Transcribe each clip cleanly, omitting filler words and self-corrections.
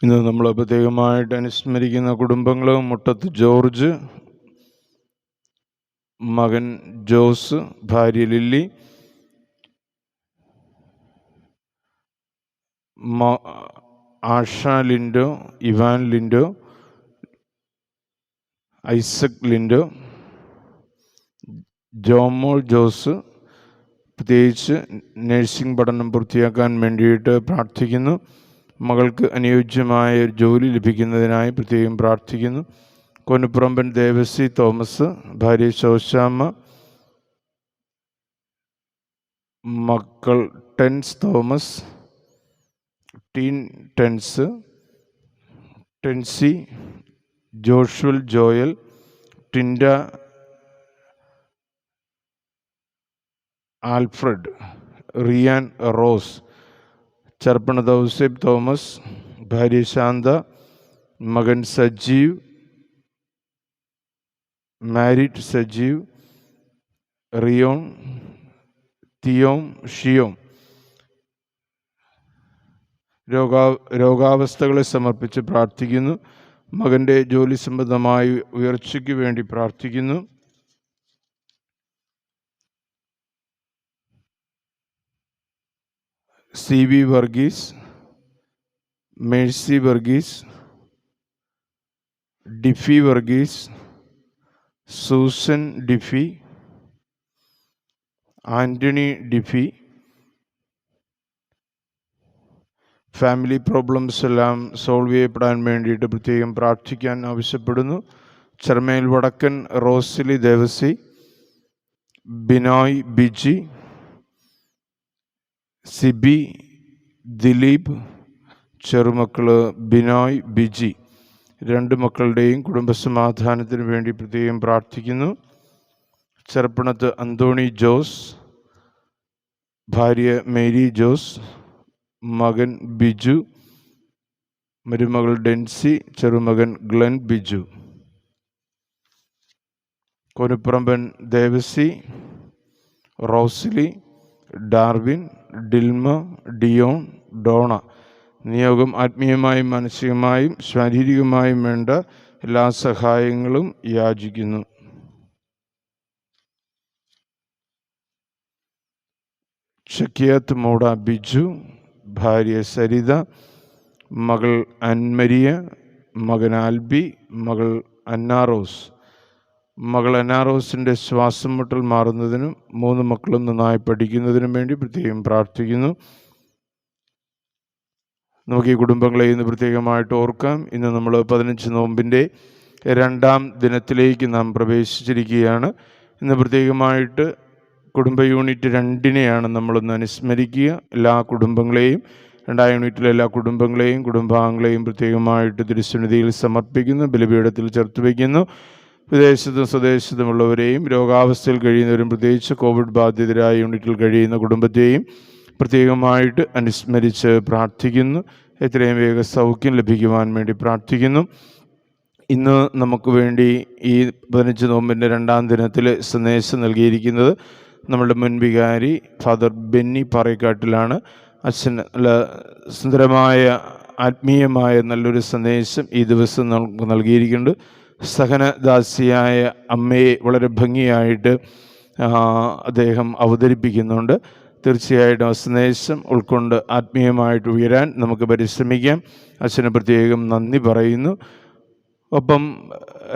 ഇന്ന് നമ്മൾ പ്രത്യേകമായിട്ട് അനുസ്മരിക്കുന്ന കുടുംബങ്ങളും മുട്ടത്ത് ജോർജ്, മകൻ ജോസ്, ഭാര്യ ലില്ലി, ആഷ ലിൻഡോ, ഇവാൻ ലിൻഡോ, ഐസക് ലിൻഡോ, ജോമോൾ ജോസ്. പ്രത്യേകിച്ച് നഴ്സിംഗ് പഠനം പൂർത്തിയാക്കാൻ വേണ്ടിയിട്ട് പ്രാർത്ഥിക്കുന്നു. മകൾക്ക് അനുയോജ്യമായ ഒരു ജോലി ലഭിക്കുന്നതിനായി പ്രത്യേകം പ്രാർത്ഥിക്കുന്നു. കൊനുപ്പുറമ്പൻ ദേവസി തോമസ്, ഭാര്യ ശോശാമ്മ, മക്കൾ ടെൻസ് തോമസ്, ടീൻ ടെൻസ്, ടെൻസി, ജോഷുവൽ ജോയൽ, ടിൻഡ ആൽഫ്രഡ്, റിയാൻ റോസ്, ചെർപ്പണ ദൗസേബ് തോമസ്, ഭാര്യ ശാന്ത, മകൻ സജീവ്, മാരിറ്റ് സജീവ്, റിയോൺ, തിയോം, ഷിയോം. രോഗാവസ്ഥകളെ സമർപ്പിച്ച് പ്രാർത്ഥിക്കുന്നു. മകൻ്റെ ജോലി സംബന്ധമായ ഉയർച്ചയ്ക്ക് വേണ്ടി പ്രാർത്ഥിക്കുന്നു. C V Varghese, Mercy Varghese, ഡിഫി വർഗീസ്, സൂസൻ ഡിഫി, ആൻ്റണി ഡിഫി. ഫാമിലി പ്രോബ്ലംസ് എല്ലാം സോൾവ് ചെയ്യപ്പെടാൻ വേണ്ടിയിട്ട് പ്രത്യേകം പ്രാർത്ഥിക്കാൻ ആവശ്യപ്പെടുന്നു. ചെർമേൽ വടക്കൻ റോസ്ലി ദേവസി, ബിനോയ് ബിജി, സിബി, ദിലീപ്. ചെറുമക്കള് ബിനോയ് ബിജി. 2 മക്കളുടെയും കുടുംബസമാധാനത്തിന് വേണ്ടി പ്രത്യേകം പ്രാർത്ഥിക്കുന്നു. ചെറുപ്പണത്ത് അന്തോണി ജോസ്, ഭാര്യ മേരി ജോസ്, മകൻ ബിജു, മരുമകൾ ഡെൻസി, ചെറുമകൻ ഗ്ലെൻ ബിജു. കൊനുപ്പുറമ്പൻ Devasi, Rosly, Darwin, Dilma, Dion, Donna. നിയോഗം ആത്മീയമായും മാനസികമായും ശാരീരികമായും വേണ്ട എല്ലാ സഹായങ്ങളും യാചിക്കുന്നു. ഷക്കിയത്ത് മോഡ ബിജു, ഭാര്യ സരിത, മകൾ അൻമരിയ, മകൻ ആൽബി, മകൾ അന്നാറോസ്. മകൾ അന്നാറോസിൻ്റെ ശ്വാസം മുട്ടൽ മാറുന്നതിനും 3 മക്കളും നന്നായി പഠിക്കുന്നതിനും വേണ്ടി പ്രത്യേകം പ്രാർത്ഥിക്കുന്നു. നമുക്ക് ഈ കുടുംബങ്ങളെ ഇന്ന് പ്രത്യേകമായിട്ട് ഓർക്കാം. ഇന്ന് നമ്മൾ 15 നോമ്പിൻ്റെ 2ാം ദിനത്തിലേക്ക് നാം പ്രവേശിച്ചിരിക്കുകയാണ്. ഇന്ന് പ്രത്യേകമായിട്ട് കുടുംബ യൂണിറ്റ് 2നെയാണ് നമ്മളൊന്ന് അനുസ്മരിക്കുക. എല്ലാ കുടുംബങ്ങളെയും 2ാം യൂണിറ്റിലെ എല്ലാ കുടുംബങ്ങളെയും കുടുംബാംഗങ്ങളെയും പ്രത്യേകമായിട്ട് തിരുസന്നിധിയിൽ സമർപ്പിക്കുന്നു, ബലിപീഠത്തിൽ ചേർത്ത് വയ്ക്കുന്നു. വിദേശത്തും സ്വദേശത്തുമുള്ളവരെയും രോഗാവസ്ഥയിൽ കഴിയുന്നവരും പ്രത്യേകിച്ച് കോവിഡ് ബാധിതരായ യൂണിറ്റിൽ കഴിയുന്ന കുടുംബത്തെയും പ്രത്യേകമായിട്ട് അനുസ്മരിച്ച് പ്രാർത്ഥിക്കുന്നു. എത്രയും വേഗം സൗഖ്യം ലഭിക്കുവാൻ വേണ്ടി പ്രാർത്ഥിക്കുന്നു. ഇന്ന് നമുക്ക് വേണ്ടി ഈ 15 നോമ്പിൻ്റെ 2ാം ദിനത്തിൽ സന്ദേശം നൽകിയിരിക്കുന്നത് നമ്മളുടെ മുൻ വികാരി ഫാദർ ബെന്നി പാറേക്കാട്ടിലാണ്. അച്ഛൻ സുന്ദരമായ ആത്മീയമായ നല്ലൊരു സന്ദേശം ഈ ദിവസം നമുക്ക് നൽകിയിരിക്കുന്നുണ്ട്. സഹനദാസിയായ അമ്മയെ വളരെ ഭംഗിയായിട്ട് അദ്ദേഹം അവതരിപ്പിക്കുന്നുണ്ട്. തീർച്ചയായിട്ടും ആ സന്ദേശം ഉൾക്കൊണ്ട് ആത്മീയമായിട്ട് ഉയരാൻ നമുക്ക് പരിശ്രമിക്കാം. അച്ഛന് പ്രത്യേകം നന്ദി പറയുന്നു. ഒപ്പം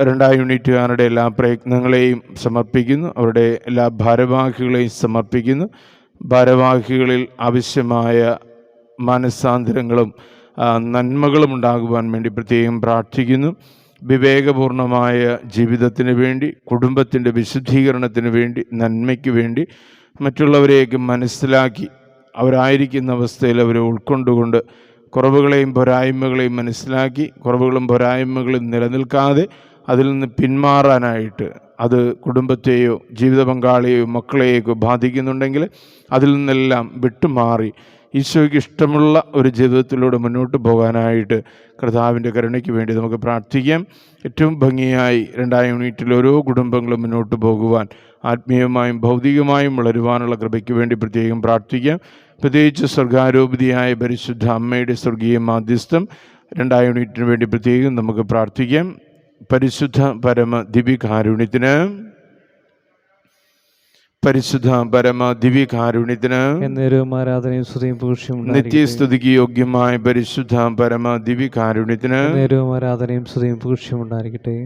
2ാം യൂണിറ്റുകാരുടെ എല്ലാ പ്രയത്നങ്ങളെയും സമർപ്പിക്കുന്നു. അവരുടെ എല്ലാ ഭാരവാഹികളെയും സമർപ്പിക്കുന്നു. ഭാരവാഹികളിൽ ആവശ്യമായ മാനസാന്തരങ്ങളും നന്മകളും ഉണ്ടാകുവാൻ വേണ്ടി പ്രത്യേകം പ്രാർത്ഥിക്കുന്നു. വിവേകപൂർണമായ ജീവിതത്തിന് വേണ്ടി, കുടുംബത്തിൻ്റെ വിശുദ്ധീകരണത്തിന് വേണ്ടി, നന്മയ്ക്ക് വേണ്ടി മറ്റുള്ളവരെയൊക്കെ മനസ്സിലാക്കി അവരായിരിക്കുന്ന അവസ്ഥയിൽ അവരെ ഉൾക്കൊണ്ടുകൊണ്ട് കുറവുകളെയും പോരായ്മകളെയും മനസ്സിലാക്കി കുറവുകളും പോരായ്മകളും നിലനിൽക്കാതെ അതിൽ നിന്ന് പിന്മാറാനായിട്ട്, അത് കുടുംബത്തെയോ ജീവിത പങ്കാളിയെയോ മക്കളെയോ ബാധിക്കുന്നുണ്ടെങ്കിൽ അതിൽ നിന്നെല്ലാം വിട്ടുമാറി ഈശോയ്ക്ക് ഇഷ്ടമുള്ള ഒരു ജീവിതത്തിലൂടെ മുന്നോട്ട് പോകാനായിട്ട് കർത്താവിൻ്റെ കരുണയ്ക്ക് വേണ്ടി നമുക്ക് പ്രാർത്ഥിക്കാം. ഏറ്റവും ഭംഗിയായി 2ാം യൂണിറ്റിൽ ഓരോ കുടുംബങ്ങളും മുന്നോട്ട് പോകുവാൻ, ആത്മീയമായും ഭൗതികമായും വളരുവാനുള്ള കൃപയ്ക്ക് വേണ്ടി പ്രത്യേകം പ്രാർത്ഥിക്കാം. പ്രത്യേകിച്ച് സ്വർഗാരോപിതയായ പരിശുദ്ധ അമ്മയുടെ സ്വർഗീയ മാധ്യസ്ഥം 2 യൂണിറ്റിന് വേണ്ടി പ്രത്യേകം നമുക്ക് പ്രാർത്ഥിക്കാം. പരിശുദ്ധ പരമ ദിവ്യകാരുണ്യത്തിന്, പരിശുദ്ധ പരമ ദിവ്യകാരുണ്യത്തിന് എന്നേരവും ആരാധനയും സ്തുതിയും പുകഴ്ചയും നിത്യസ്തുതിക്ക് യോഗ്യമായ പരിശുദ്ധ പരമ ദിവ്യകാരുണ്യത്തിന് എന്നേരവും ആരാധനയും സ്തുതിയും പുകഴ്ചയും ഉണ്ടായിരിക്കട്ടെ.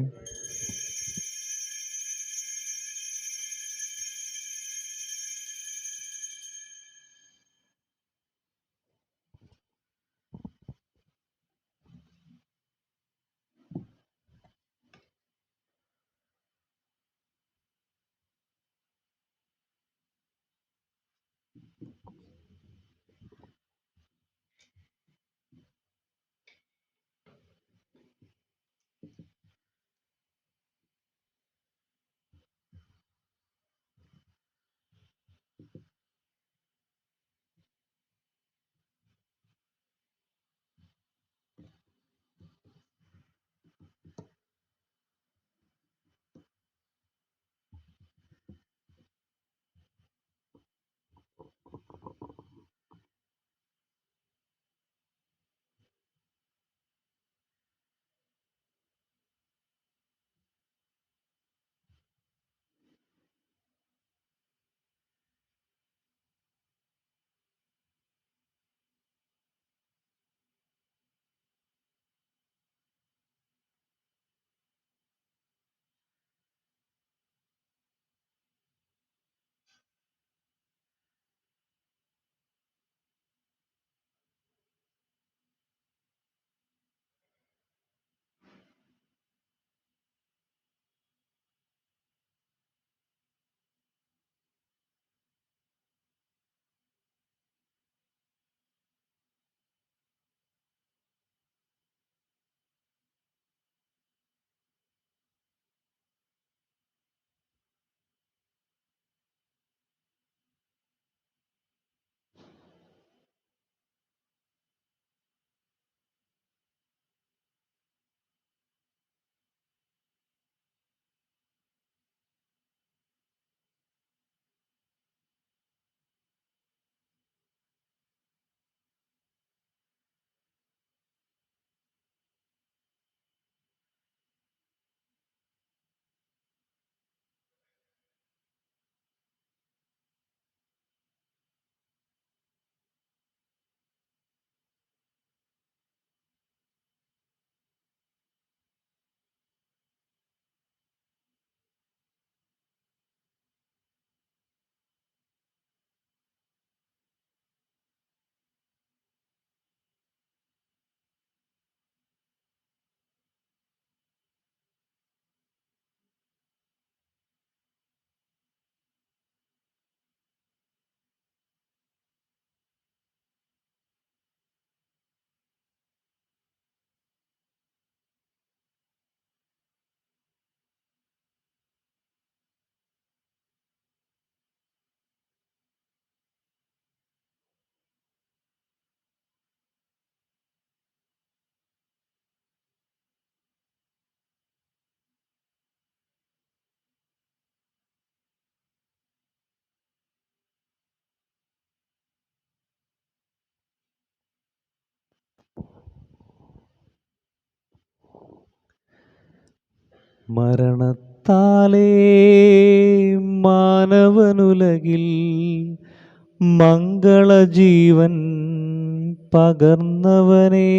മരണത്താലേ മാനവനുലകിൽ മംഗളജീവൻ പകർന്നവനേ,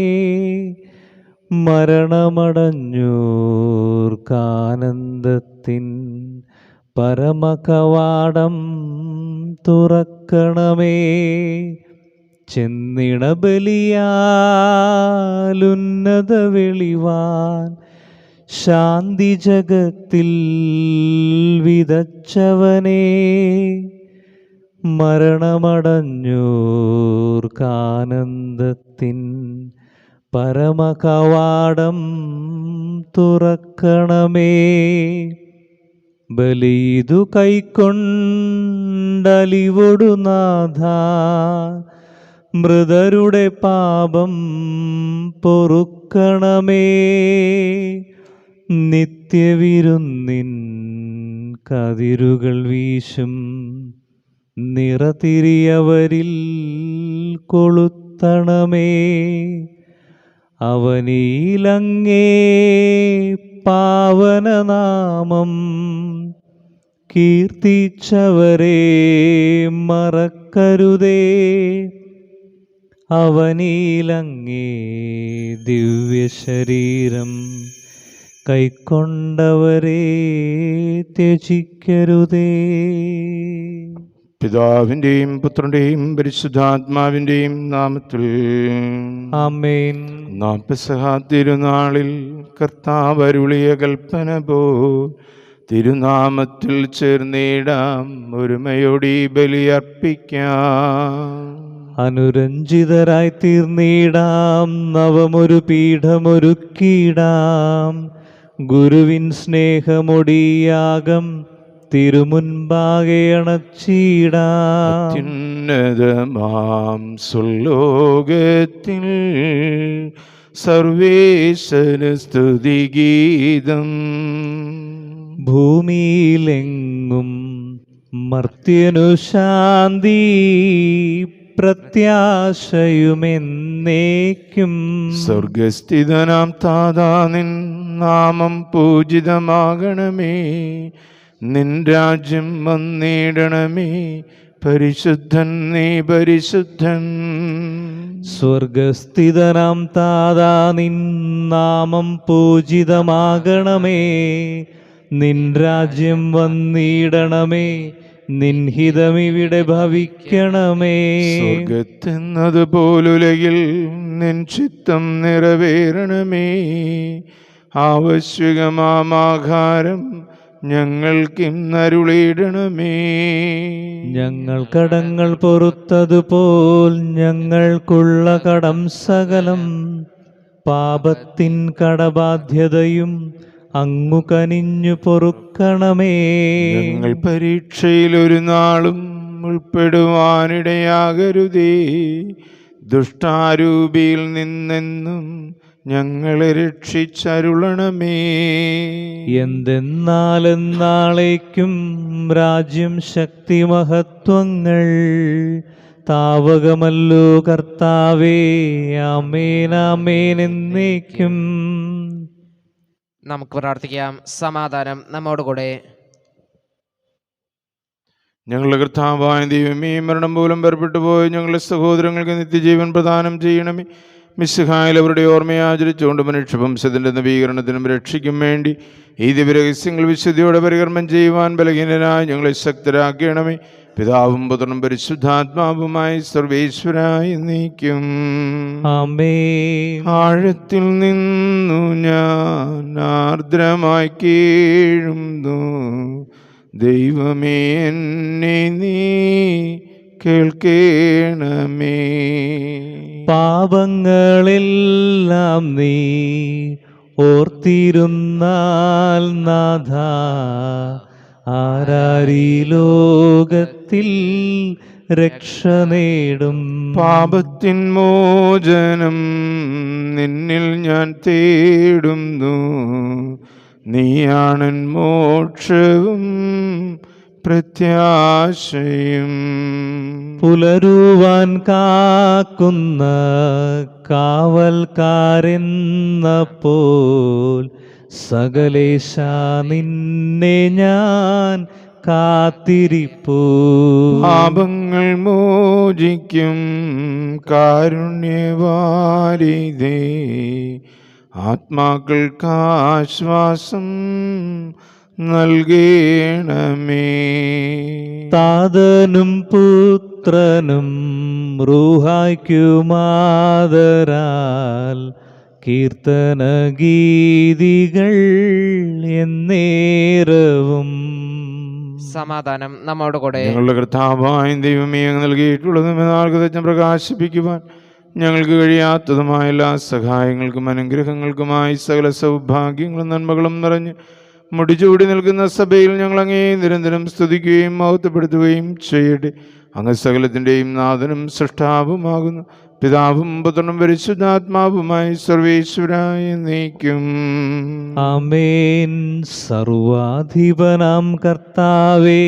മരണമടഞ്ഞോർക്കാനന്ദത്തിൻ പരമകവാടം തുറക്കണമേ. ചെന്നിടബലിയാലുന്നത വെളിവാൻ ശാന്തി ജഗത്തിൽ വിതച്ചവനേ, മരണമടഞ്ഞോർക്കാനന്ദത്തിൻ പരമകവാടം തുറക്കണമേ. ബലിയിതു കൈക്കൊണ്ടലിവൊടു നാഥ, മൃതരുടെ പാപം പൊറുക്കണമേ. നിത്യവിരുന്നിൻ കതിരുകൾ വീശും നിറതിരിയവരിൽ കൊളുത്തണമേ. അവനിലങ്ങേ പാവനനാമം കീർത്തിച്ചവരെ മറക്കരുതേ. അവനിലങ്ങേ ദിവ്യശരീരം കൈക്കൊണ്ടവരെ ത്യജിക്കരുതേ. പിതാവിൻ്റെയും പുത്രൻ്റെയും പരിശുദ്ധാത്മാവിൻ്റെയും നാമത്തിൽ ആമേൻ. നാം പെസഹ തിരുനാളിൽ കർത്താവ് അരുളിയ കൽപ്പന പോൽ തിരുനാമത്തിൽ ചേർന്നിടാം, ഒരുമയോടെ ബലിയർപ്പിക്കാം. അനുരഞ്ജിതരായി തീർന്നിടാം, നവമൊരു പീഠമൊരുക്കിടാം. ഗുരുവിൻ സ്നേഹമൊടിയാകം തിരുമുൻപാകെ അണച്ചിടാം. അത്യുന്നതമാം സുലോകത്തിൽ സർവേശ്വര സ്തുതിഗീതം. ഭൂമിയിലെങ്ങും മർത്യനു ശാന്തി പ്രത്യാശയുമെന്നേക്കും. സ്വർഗസ്ഥിതനാം താതാ നിൻ നാമം പൂജിതമാകണമേ, നിൻ രാജ്യം വന്നിടണമേ, പരിശുദ്ധൻ നീ പരിശുദ്ധൻ. സ്വർഗസ്ഥിതനാം താതാ നിൻ നാമം പൂജിതമാകണമേ, നിൻ രാജ്യം വന്നിടണമേ, നിൻ ഹിതമിവിടെ ഭവിക്കണമേ. സ്വർഗത്തെന്നതുപോലുലകിൽ നിൻ ചിത്തം നിറവേറണമേ. ആവശ്യകമാഹാരം ഞങ്ങൾക്കിന്നരുളിയിടണമേ. ഞങ്ങൾ കടങ്ങൾ പൊറുത്തതുപോൽ ഞങ്ങൾക്കുള്ള കടം സകലം, പാപത്തിൻ കടബാധ്യതയും അങ്ങു കനിഞ്ഞു പൊറുക്കണമേ. ഞങ്ങൾ പരീക്ഷയിൽ ഒരു നാളും ഉൾപ്പെടുവാനിടയാകരുതേ, ദുഷ്ടാരൂപിയിൽ നിന്നെന്നും ഞങ്ങളെ രക്ഷിച്ചരുളണമേ. എന്തെന്നാലെന്നാളേക്കും രാജ്യം ശക്തി മഹത്വങ്ങൾ താവകമല്ലോ കർത്താവേ. ആമേൻ ആമേൻ എന്നേക്കും. നമുക്ക് പ്രാർത്ഥിക്കാം. സമാധാനം നമ്മോടുകൂടെ. ഞങ്ങളുടെ കർത്താവായ ദൈവമേ, മരണം മൂലം വേർപെട്ടു പോയ ഞങ്ങളുടെ സഹോദരങ്ങൾക്ക് നിത്യജീവൻ പ്രദാനം ചെയ്യണമേ. മിശിഹായിൽ അവരുടെ ഓർമ്മയെ ആചരിച്ചുകൊണ്ട് മനുഷ്യവംശത്തിൻ്റെ നവീകരണത്തിനും രക്ഷയ്ക്കും വേണ്ടി ഈ ദിവ്യരഹസ്യങ്ങൾ വിശുദ്ധിയോടെ പരികർമ്മം ചെയ്യുവാൻ ബലഹീനരായി ഞങ്ങളെ ശക്തരാക്കണമേ. പിതാവും പുത്രനും പരിശുദ്ധാത്മാവുമായി സർവേശ്വരായി നീക്കും. ആമേൻ. ആഴത്തിൽ നിന്നു ഞാൻ ആർദ്രമായി കീഴുന്നു, ദൈവമേ എന്നെ നീ കേൾക്കേണമേ. പാപങ്ങളെല്ലാം നീ ഓർത്തിരുന്നാൽ നാഥ, ആരാരീ ലോകത്തിൽ രക്ഷ നേടും. പാപത്തിൻ മോചനം നിന്നിൽ ഞാൻ തേടുന്നു, നീയാണൻ മോക്ഷവും പ്രത്യാശയും. പുലരുവാൻ കാക്കുന്ന കാവൽക്കാരെന്ന പോൽ സകലേശ നിന്നെ ഞാൻ കാത്തിരിപ്പൂ. പാപങ്ങൾ മോചിക്കും കാരുണ്യവാരിധേ, ആത്മാക്കൾക്കാശ്വാസം നൽകേണമേ. താതനും പുത്രനും റൂഹായ്ക്കുമാദരാൽ കീർത്തന ഗീതികൾ എന്നേരവും. സമാധാനം നമ്മോടുകൂടെ. ഞങ്ങളുടെ കർത്താവായ ദൈവമേ, അങ്ങ് നൽകിയിട്ടുള്ളതും എന്നാൽ പ്രകാശിപ്പിക്കുവാൻ ഞങ്ങൾക്ക് കഴിയാത്തതുമായ എല്ലാ സഹായങ്ങൾക്കും അനുഗ്രഹങ്ങൾക്കുമായി സകല സൗഭാഗ്യങ്ങളും നന്മകളും നിറഞ്ഞ് മുടിചൂടി നിൽക്കുന്ന സഭയിൽ ഞങ്ങൾ അങ്ങേ നിരന്തരം സ്തുതിക്കുകയും മഹത്വപ്പെടുത്തുകയും ചെയ്യട്ടെ. അങ്ങ് സകലത്തിൻ്റെയും നാഥനും സൃഷ്ടാവുമാകുന്നു. പിതാവും പുത്രനും പരിശുദ്ധാത്മാവുമായി സർവേശ്വരായ നീക്കും. ആമേൻ. സർവാധിപനാം കർത്താവേ,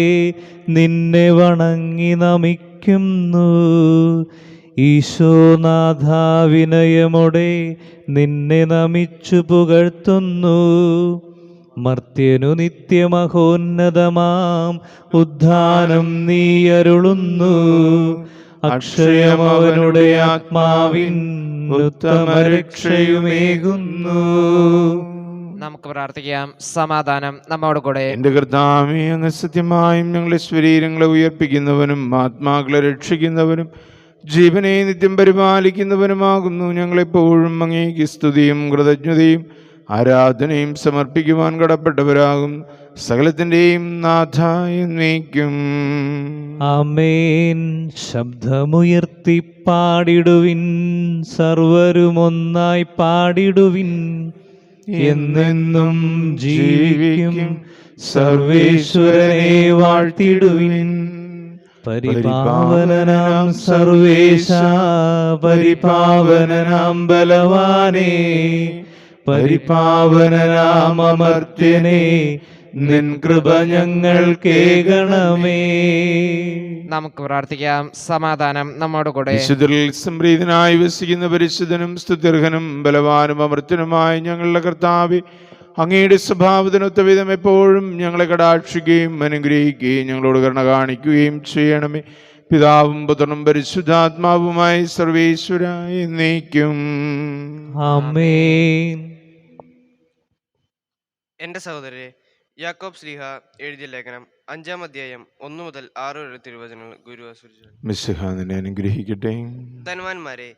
നിന്നെ വണങ്ങി നമിക്കുന്നു. ഈശോനാഥ വിനയമോടെ നിന്നെ നമിച്ചു പുകഴ്ത്തുന്നു. മർത്യനു നിത്യമഹോന്നതമാം ഉദ്ധാനം നീ അരുളുന്നു. അക്ഷയമവനുടെ ആത്മാവിൻ ഉത്തമരക്ഷയുമേകുന്നു. നമുക്ക് പ്രാർത്ഥിക്കാം. സമാധാനം നമ്മോട് കൂടെ. എന്റെ കർത്താവേ, അങ്ങ് സത്യമായും ഞങ്ങളുടെ ശരീരങ്ങളെ ഉയർപ്പിക്കുന്നവനും ആത്മാക്കളെ രക്ഷിക്കുന്നവനും ജീവനെ നിത്യം പരിപാലിക്കുന്നവനുമാകുന്നു. ഞങ്ങളെപ്പോഴും അങ്ങേക്ക് സ്തുതിയും കൃതജ്ഞതയും ആരാധനയും സമർപ്പിക്കുവാൻ കടപ്പെട്ടവരാകും. സകലത്തിൻ്റെയും നാഥ എന്നേക്കും. ആമേൻ. ശബ്ദമുയർത്തി പാടിടുവിൻ, സർവരുമൊന്നായി പാടിടുവിൻ. എന്നെന്നും ജീവിക്കും സർവേശ്വരനെ വാഴ്ത്തിടുവിൻ. പരിപാവനനാം സർവേശ, പരിപാവനനാം ബലവാനേ, പരിപാവനനാം അമർത്യനേ, നിൻ കൃപ ഞങ്ങൾക്കേകണമേ. നമുക്ക് പ്രാർത്ഥിക്കാം. സമാധാനം നമ്മോട് കൂടെ. വിശുദ്ധരിൽ സംപ്രീതനായി വസിക്കുന്ന പരിശുദ്ധനും സ്തുത്യർഹനും ബലവാനും അമർത്യനുമായ ഞങ്ങളുടെ കർത്താവേ, അങ്ങയുടെ സ്വഭാവത്തിനൊത്ത വിധം എപ്പോഴും ഞങ്ങളെ കടാക്ഷിക്കുകയും അനുഗ്രഹിക്കുകയും ഞങ്ങളോട് കരുണ കാണിക്കുകയും ചെയ്യണമേ. പിതാവും പുത്രനും പരിശുദ്ധാത്മാവുമായി സർവേശ്വര എന്നേക്കും. ആമേൻ. എൻ്റെ സഹോദരരെ, യാക്കോബ് ശ്ലീഹ എഴുതിയ ലേഖനം 5-ാം അധ്യായം 1 മുതൽ 6 വരെ തിരുവചനങ്ങൾ ഗുരു ആസ്വദിച്ചു. മിശിഹ നിന്നെ അനുഗ്രഹിക്കട്ടെ. ധനവാന്മാരെ,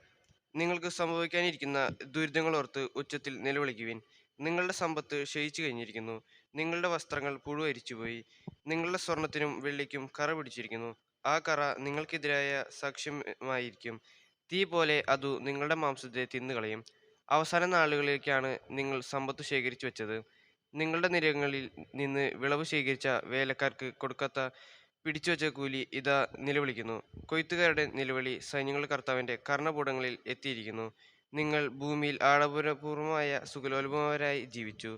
നിങ്ങൾക്ക് സംഭവിക്കാനിരിക്കുന്ന ദുരിതങ്ങളോർത്ത് ഉച്ചത്തിൽ നിലവിളിക്കുവിൻ. നിങ്ങളുടെ സമ്പത്ത് ക്ഷയിച്ചു കഴിഞ്ഞിരിക്കുന്നു. നിങ്ങളുടെ വസ്ത്രങ്ങൾ പുഴുവരിച്ചുപോയി. നിങ്ങളുടെ സ്വർണത്തിനും വെള്ളിക്കും കറ പിടിച്ചിരിക്കുന്നു. ആ കറ നിങ്ങൾക്കെതിരായ സാക്ഷ്യമായിരിക്കും. തീ പോലെ അതു നിങ്ങളുടെ മാംസത്തെ തിന്നുകളയും. അവസാന നാളുകളിലേക്കാണ് നിങ്ങൾ സമ്പത്ത് ശേഖരിച്ചു വെച്ചത്. നിങ്ങളുടെ നിരങ്ങളിൽ നിന്ന് വിളവ് ശേഖരിച്ച വേലക്കാർക്ക് കൊടുക്കാത്ത പിടിച്ചുവെച്ച കൂലി ഇതാ നിലവിളിക്കുന്നു. കൊയ്ത്തുകാരുടെ നിലവിളി സൈന്യങ്ങളുടെ കർത്താവിൻ്റെ കർണപൂടങ്ങളിൽ എത്തിയിരിക്കുന്നു. നിങ്ങൾ ഭൂമിയിൽ ആഡംബരപൂർവമായ സുഖലോലുപമാരായി ജീവിച്ചു.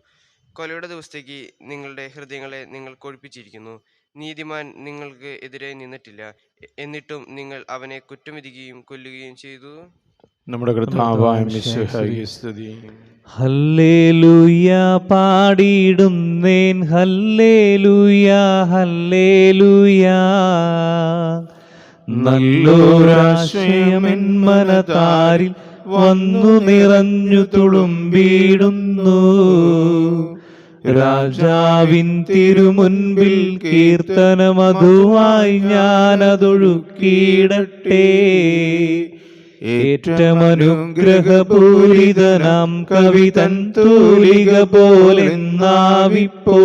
കൊലയുടെ ദിവസത്തേക്ക് നിങ്ങളുടെ ഹൃദയങ്ങളെ നിങ്ങൾ കൊഴുപ്പിച്ചിരിക്കുന്നു. നീതിമാൻ നിങ്ങൾക്ക് എതിരെ നിന്നിട്ടില്ല, എന്നിട്ടും നിങ്ങൾ അവനെ കുറ്റം വിധിക്കുകയും കൊല്ലുകയും ചെയ്തു. നമ്മുടെ കർത്താവായ മിശിഹായെ സ്തുതി. ഹല്ലേലൂയ പാടിയിടുന്നേൻ, ഹല്ലേലൂയ ഹല്ലേലൂയ. നല്ലൊരാശയമെൻ മനതാരിൽ വന്നു നിറഞ്ഞു തുളുമ്പിടുന്നു. രാജാവിൻ തിരുമുൻപിൽ കീർത്തനമധുവായി ഞാനതൊഴുക്കിയിടട്ടെ. ഏറ്റമനുഗ്രഹപൂരിതനാം കവിതൻ തൂലിക പോലെന്നാവിപ്പോ.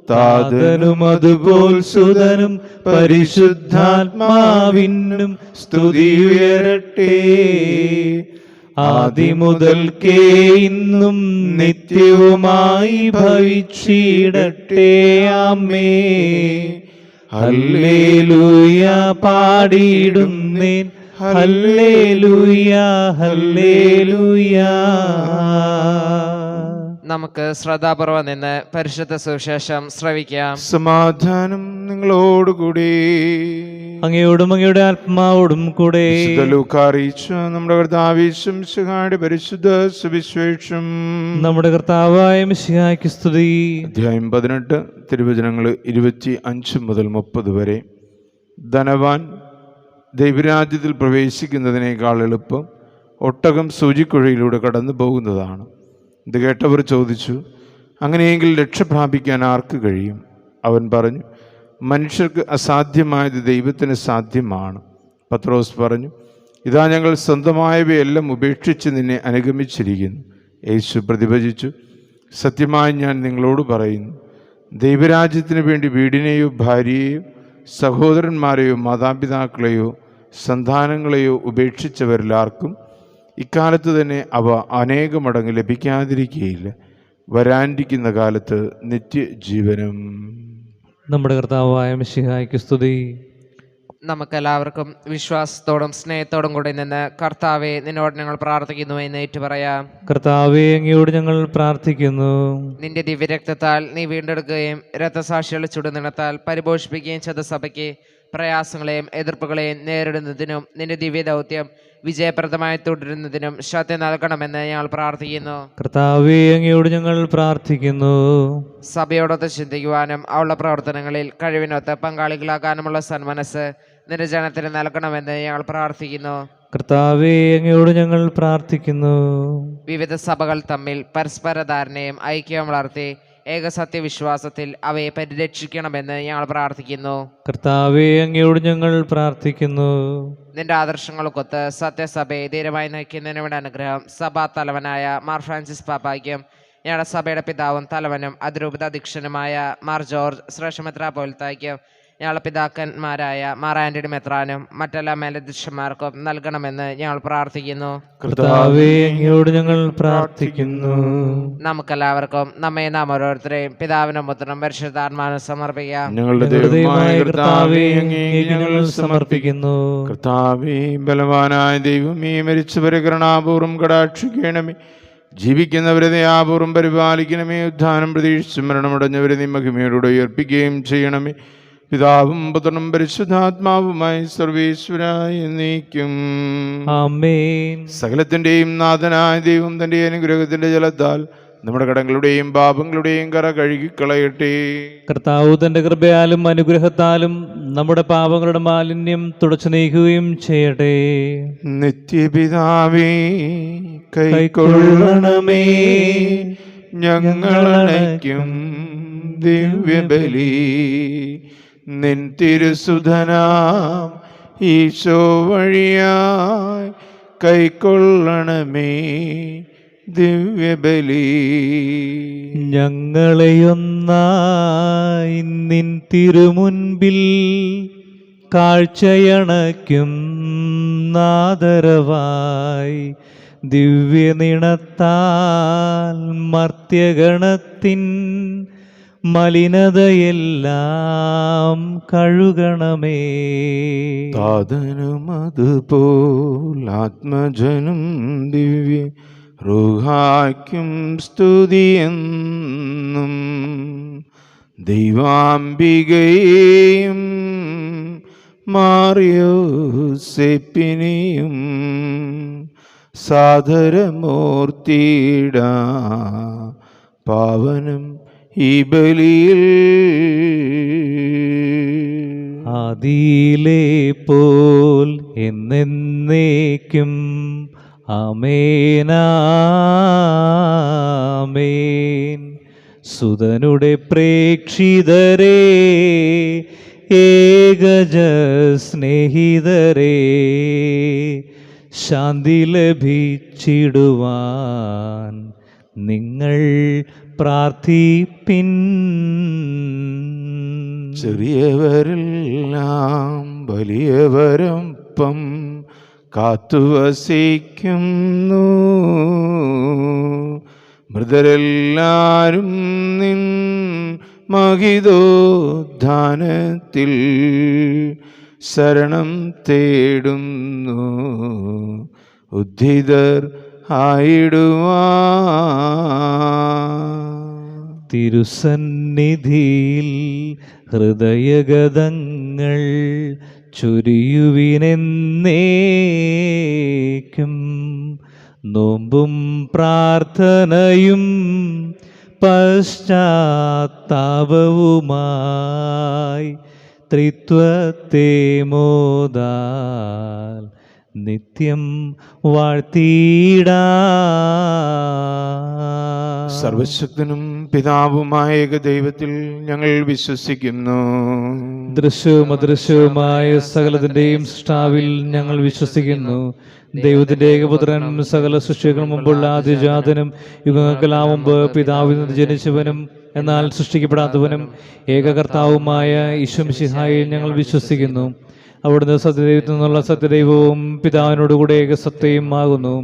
താതനും അതുപോൽ സുതനും പരിശുദ്ധാത്മാവിനും സ്തുതിയുയരട്ടെ. ആദിമുതൽക്കേ ഇന്നും നിത്യവുമായി ഭവിച്ചിടട്ടെ. ആമേൻ. ഹല്ലേലൂയ പാടിയിടുന്നേൻ, ഹല്ലേലൂയ ഹല്ലേലൂയ. നമുക്ക് ശ്രദ്ധാപൂർവം നിന്ന് പരിശുദ്ധ സുവിശേഷം ശ്രവിക്കാം. സമാധാനം നിങ്ങളോടുകൂടി. അങ്ങയോടും അങ്ങയുടെ ആത്മാവോടും കൂടെ. അറിയിച്ച നമ്മുടെ കർത്താവേശം മിശിഹായുടെ പരിശുദ്ധ സുവിശേഷം. നമ്മുടെ കർത്താവായ മിശിഹായ്ക്ക് സ്തുതി. അധ്യായം 18 തിരുവചനങ്ങൾ 25 മുതൽ 30 വരെ. ധനവാൻ ദൈവരാജ്യത്തിൽ പ്രവേശിക്കുന്നതിനേക്കാൾ എളുപ്പം ഒട്ടകം സൂചിക്കുഴയിലൂടെ കടന്നു പോകുന്നതാണ്. ഇത് കേട്ടവർ ചോദിച്ചു, അങ്ങനെയെങ്കിൽ രക്ഷ പ്രാപിക്കാൻ ആർക്ക് കഴിയും? അവൻ പറഞ്ഞു, മനുഷ്യർക്ക് അസാധ്യമായത് ദൈവത്തിന് സാധ്യമാണ്. പത്രോസ് പറഞ്ഞു, ഇതാ ഞങ്ങൾ സ്വന്തമായവയെല്ലാം ഉപേക്ഷിച്ച് നിന്നെ അനുഗമിച്ചിരിക്കുന്നു. യേശു പ്രതിഭജിച്ചു, സത്യമായി ഞാൻ നിങ്ങളോട് പറയുന്നു, ദൈവരാജ്യത്തിന് വേണ്ടി വീടിനെയോ ഭാര്യയെയോ സഹോദരന്മാരെയോ മാതാപിതാക്കളെയോ സന്താനങ്ങളെയോ ഉപേക്ഷിച്ചവരിലാർക്കും ഇക്കാലത്ത് തന്നെ അവ അനേകമടങ്ങ് ലഭിക്കാതിരിക്കുകയില്ല. വരാനിരിക്കുന്ന കാലത്ത് നിത്യജീവനം. നമ്മുടെ കർത്താവായ മിശിഹായ്ക്ക് സ്തുതി. നമുക്കെല്ലാവർക്കും വിശ്വാസത്തോടും സ്നേഹത്തോടും കൂടി നിന്ന് കർത്താവെ നിന്നോട് ഞങ്ങൾ പ്രാർത്ഥിക്കുന്നു എന്ന് ഏറ്റുപറയാം. കർത്താവെ, അങ്ങയോട് ഞങ്ങൾ പ്രാർത്ഥിക്കുന്നു. നിന്റെ ദിവ്യരക്തത്താൽ നീ വീണ്ടെടുക്കുകയും രക്തസാക്ഷികളുടെ ചുടുനിണത്താൽ പരിപോഷിപ്പിക്കുകയും ചെയ്ത സഭയ്ക്ക് പ്രയാസങ്ങളെയും എതിർപ്പുകളെയും നേരിടുന്നതിനും നിന്റെ ദിവ്യ ദൗത്യം വിജയപ്രദമായി തുടരുന്നതിനും ശക്തി നൽകണമെന്ന് ഞങ്ങൾ പ്രാർത്ഥിക്കുന്നു. കർത്താവേ, അങ്ങയോട് ഞങ്ങൾ പ്രാർത്ഥിക്കുന്നു. സഭയോടൊത്ത് ചിന്തിക്കുവാനും അവളുടെ പ്രവർത്തനങ്ങളിൽ കഴിവിനൊത്ത് പങ്കാളികളാകാനുമുള്ള സന്മനസ് നിന്റെ ജനത്തിന് നൽകണമെന്ന് ഞങ്ങൾ പ്രാർത്ഥിക്കുന്നു. കർത്താവേ, അങ്ങയോട് ഞങ്ങൾ പ്രാർത്ഥിക്കുന്നു. വിവിധ സഭകൾ തമ്മിൽ പരസ്പര ധാരണയും ഐക്യവും വളർത്തി ഏകസത്യവിശ്വാസത്തിൽ അവയെ പരിരക്ഷിക്കണമെന്ന് ഞങ്ങൾ പ്രാർത്ഥിക്കുന്നു. കർത്താവേ, അങ്ങയോട് ഞങ്ങൾ പ്രാർത്ഥിക്കുന്നു. നിന്റെ ആദർശങ്ങൾക്കൊത്ത് സത്യസഭയെ ധീരമായി നയിക്കുന്നതിന് വേണ്ട അനുഗ്രഹം സഭാ തലവനായ മാർ ഫ്രാൻസിസ് പാപ്പായ്ക്കും ഞങ്ങളുടെ സഭയുടെ പിതാവും തലവനും അതിരൂപത അധ്യക്ഷനുമായ മാർ ജോർജ് ശ്രേഷ്ഠ മെത്രാപ്പോലീത്തായ്ക്കും ഞങ്ങളുടെ പിതാക്കന്മാരായ മാർ ആന്റണി മെത്രാനും മറ്റെല്ലാ മേലധ്യക്ഷന്മാർക്കും നൽകണമെന്ന് ഞങ്ങൾ പ്രാർത്ഥിക്കുന്നു. കർത്താവേ, അങ്ങയോട് ഞങ്ങൾ പ്രാർത്ഥിക്കുന്നു. നമുക്കെല്ലാവർക്കും നമ്മെ നാം ഓരോരുത്തരെയും പിതാവിനും പുത്രനും പരിശുദ്ധാത്മാവിനും സമർപ്പിക്കാം. ഞങ്ങളുടെ ദൈവമായ ദൈവമായ കർത്താവേ, കർത്താവേ, അങ്ങേക്ക് ഞങ്ങൾ സമർപ്പിക്കുന്നു. കർത്താവേ, ബലവാനായ ദൈവമേ, മരിച്ചവരെ കരുണാപൂർവ്വം കടാക്ഷിക്കണമേ. ജീവിക്കുന്നവരെ ദയാപൂർവ്വം പരിപാലിക്കണമേ. ഉദ്ധാനം പ്രതീക്ഷിച്ച് മരണമടഞ്ഞവരെ നീ മഹിമയോടെ ഉയർപ്പിക്കുകയും ചെയ്യണമേ. പിതാവും പുത്രനും പരിശുദ്ധാത്മാവുമായി സർവേശ്വരായ എന്നേക്കും ആമേൻ. സകലത്തിന്റെയും നാഥനായ ദൈവം തന്റെ അനുഗ്രഹത്തിന്റെ ജലത്താൽ നമ്മുടെ കടങ്ങളുടെയും പാപങ്ങളുടെയും കറ കഴുകിക്കളയട്ടെ. കർത്താവ് തന്റെ കൃപയാലും അനുഗ്രഹത്താലും നമ്മുടെ പാപങ്ങളുടെ മാലിന്യം തുടച്ചു നീക്കുകയും ചെയ്യട്ടെ. നിത്യപിതാവേ, കൈക്കൊള്ളണമേ ഞങ്ങളണയ്ക്കും ദിവ്യബലി. നിൻ തിരുസുധനാം ഈശോ വഴിയായി കൈക്കൊള്ളണമേ ദിവ്യബലി. ഞങ്ങളെയൊന്നായി നിൻ തിരുമുൻപിൽ കാഴ്ചയണയ്ക്കും നാദരവായി ദിവ്യനിണത്താൽ മർത്യഗണത്തിൻ മലിനതയെല്ലാം കഴുകണമേ. താതനും അതുപോൽ ആത്മജനും ദിവ്യ റുഹായ്ക്കും സ്തുതിയെന്നും ദൈവാംബികയെയും മാറിയോസെപ്പിനെയും സാദരമൂർത്തിയിട പാവനം ഈ ബലിയിൽ. ആദിയിലെ പോൽ എന്നേക്കും ആമേനാമേൻ. സുതനുടെ പ്രേക്ഷിതരേ, ഏകജ സ്നേഹിതരേ, ശാന്തി ലഭിച്ചിടുവാൻ നിങ്ങൾ പ്രാർത്ഥിപ്പിൻ. ചെറിയവരെല്ലാം വലിയവരൊപ്പം കാത്തുവസിക്കുന്നു. മൃതരെല്ലാരും നിൻ മഹിതോദ്ധാനത്തിൽ ശരണം തേടുന്നു. ഉദ്ധിതർ ആയിടുവാൻ തിരുസന്നിധിയിൽ ഹൃദയഗതങ്ങൾ ചൊരിയുവിനെന്നേക്കും. നോമ്പും പ്രാർത്ഥനയും പശ്ചാത്താപവുമായി ത്രിത്വത്തെ മോദാൽ നിത്യം വാഴ്ത്തിയിടാം. സർവശക്തനും പിതാവുമായ ഏകദൈവത്തിൽ ഞങ്ങൾ വിശ്വസിക്കുന്നു. ദൃശ്യവും അദൃശ്യവുമായ സകലത്തിന്റെയും സൃഷ്ടാവിൽ ഞങ്ങൾ വിശ്വസിക്കുന്നു. ദൈവത്തിന്റെ ഏകപുത്രൻ സകല സൃഷ്ടികൾക്ക് മുമ്പുള്ള ആദ്യജാതനും യുഗങ്ങൾക്കെല്ലാം മുമ്പ് പിതാവിൽ നിന്ന് ജനിച്ചവനും എന്നാൽ സൃഷ്ടിക്കപ്പെടാത്തവനും ഏകകർത്താവുമായ ഈശോ മിശിഹായിൽ ഞങ്ങൾ വിശ്വസിക്കുന്നു. അവിടുന്ന് സത്യദൈവത്തിൽ നിന്നുള്ള സത്യദൈവവും പിതാവിനോടുകൂടെ ഏകസത്തയും ആകുന്നു.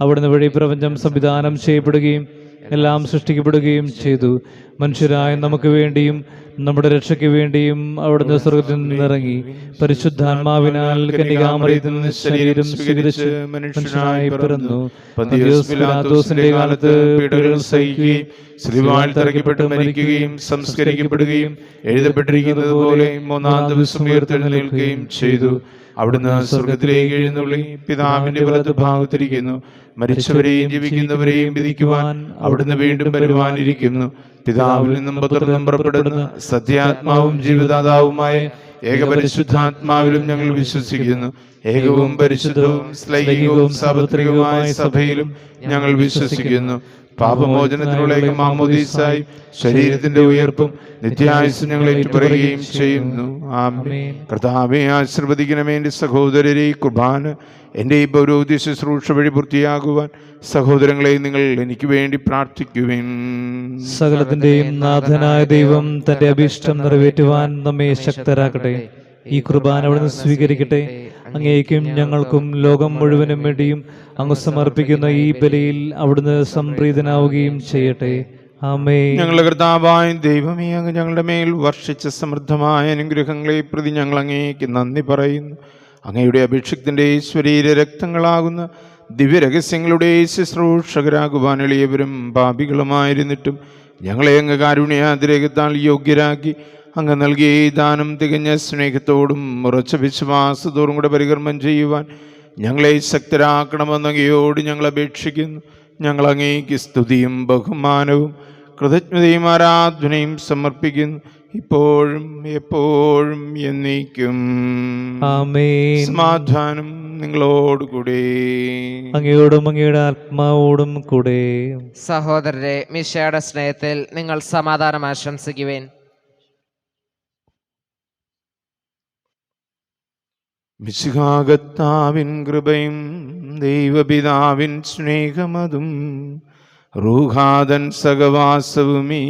അവിടുന്ന് വഴി പ്രപഞ്ചം സംവിധാനം ചെയ്യപ്പെടുകയും എല്ലാം സൃഷ്ടിക്കപ്പെടുകയും ചെയ്തു. മനുഷ്യരായ നമുക്ക് വേണ്ടിയും നമ്മുടെ രക്ഷയ്ക്ക് വേണ്ടിയും അവിടുന്ന് സ്വർഗ്ഗത്തിൽ നിന്നിറങ്ങി പരിശുദ്ധാത്മാവിനാൽ കന്യകാമറിയത്തിൽ നിന്ന് ശരീരം സ്വീകരിച്ച് മനുഷ്യനായി പിറന്നു. പന്തിയോസ് പിലാത്തോസിന്റെ കാലത്ത് പീഡകൾ സഹിക്കുകയും സ്ലീബായിൽ തറയ്ക്കപ്പെട്ട് മരിക്കുകയും സംസ്കരിക്കപ്പെടുകയും എഴുതപ്പെട്ടിരിക്കുന്നത് പോലെ മൂന്നാം ദിവസം ഉയർത്തെഴുന്നേൽക്കുകയും ചെയ്തു. അവിടുന്ന് സ്വർഗത്തിലേക്ക് എഴുന്നള്ളി പിതാവിന്റെ വലത്തുഭാഗത്തിരിക്കുന്നു. മരിച്ചവരെയും ജീവിക്കുന്നവരെയും വിധിക്കുവാൻ അവിടുന്ന് വീണ്ടും വരുവാനിരിക്കുന്നു. പിതാവിൽ നിന്നും പുത്രനും പുറപ്പെടുന്ന സത്യാത്മാവും ജീവദാതാവുമായ ഏകപരിശുദ്ധാത്മാവിലും ഞങ്ങൾ വിശ്വസിക്കുന്നു. ഏകവും പരിശുദ്ധവും ശ്ലൈഹികവും സാർവത്രികവുമായ സഭയിലും ഞങ്ങൾ വിശ്വസിക്കുന്നു. പാപമോചനത്തിനുള്ള ഏക മാമോദീസായി ശരീരത്തിന്റെ ഉയർപ്പും നിത്യായുസ്സും ഞങ്ങൾ ഏറ്റുപറയുകയും ചെയ്യുന്നു. ആമേൻ. കർത്താവേ, ആശീർവദിക്കണമേ എൻ്റെ സഹോദരരെ. കുർബാന എൻ്റെ ഈ പൗരോഹിത്യ ശുശ്രൂഷ വഴി പൂർത്തിയാകുവാൻ സഹോദരങ്ങളെ നിങ്ങൾ എനിക്ക് വേണ്ടി പ്രാർത്ഥിക്കുവിൻ. സകലത്തിന്റെയും നാഥനായ ദൈവം തന്റെ അഭീഷ്ടം നിറവേറ്റുവാൻ നമ്മെ ശക്തരാക്കട്ടെ. ഈ കുർബാന അവിടുന്ന് സ്വീകരിക്കട്ടെ. അങ്ങേക്കും ഞങ്ങൾക്കും ലോകം മുഴുവനും വേണ്ടിയും അങ്ങ് സമർപ്പിക്കുന്ന ഈ ബലിയിൽ അവിടുന്ന് സംപ്രീതനാവുകയും ചെയ്യട്ടെ. ആമേൻ. ഞങ്ങളുടെ കർത്താവായ ദൈവമേ, അങ്ങ് ഞങ്ങളുടെ മേൽ വർഷിച്ച സമൃദ്ധമായ അനുഗ്രഹങ്ങളെ പ്രതി ഞങ്ങൾ അങ്ങേക്ക് നന്ദി പറയുന്നു. അങ്ങയുടെ അഭിഷിക്തന്റെ ശരീര രക്തങ്ങളാകുന്ന ദിവ്യരഹസ്യങ്ങളുടെ ശുശ്രൂഷകരാകുവാൻ എളിയവരും പാപികളുമായിരുന്നിട്ടും ഞങ്ങളെ അങ്ങ് കാരുണ്യാതിരേകത്താൽ യോഗ്യരാക്കി അങ്ങ് നൽകിയ ഈ ദാനം തികഞ്ഞ സ്നേഹത്തോടും ഉറച്ച വിശ്വാസത്തോടും കൂടെ പരികർമ്മം ചെയ്യുവാൻ ഞങ്ങളെ ശക്തരാക്കണമെന്ന് അങ്ങയോട് ഞങ്ങൾ അപേക്ഷിക്കുന്നു. ഞങ്ങൾ അങ്ങേക്ക് സ്തുതിയും ബഹുമാനവും കൃതജ്ഞതയും ആരാധനയും സമർപ്പിക്കുന്നു, ഇപ്പോഴും എപ്പോഴും എന്നേക്കും. ആമേൻ. സമാധാനം നിങ്ങളോടുകൂടെ. അങ്ങയോടും അങ്ങയുടെ ആത്മാവോടും കൂടെ. സഹോദരരെ, മിശിഹായുടെ സ്നേഹത്തിൽ നിങ്ങൾ സമാധാനം ആശംസിക്കുവേൻ. മിശിഹാകർത്താവിൻ കൃപയും ദൈവപിതാവിൻ സ്നേഹമതും റൂഹാദൻ സഹവാസവുമീ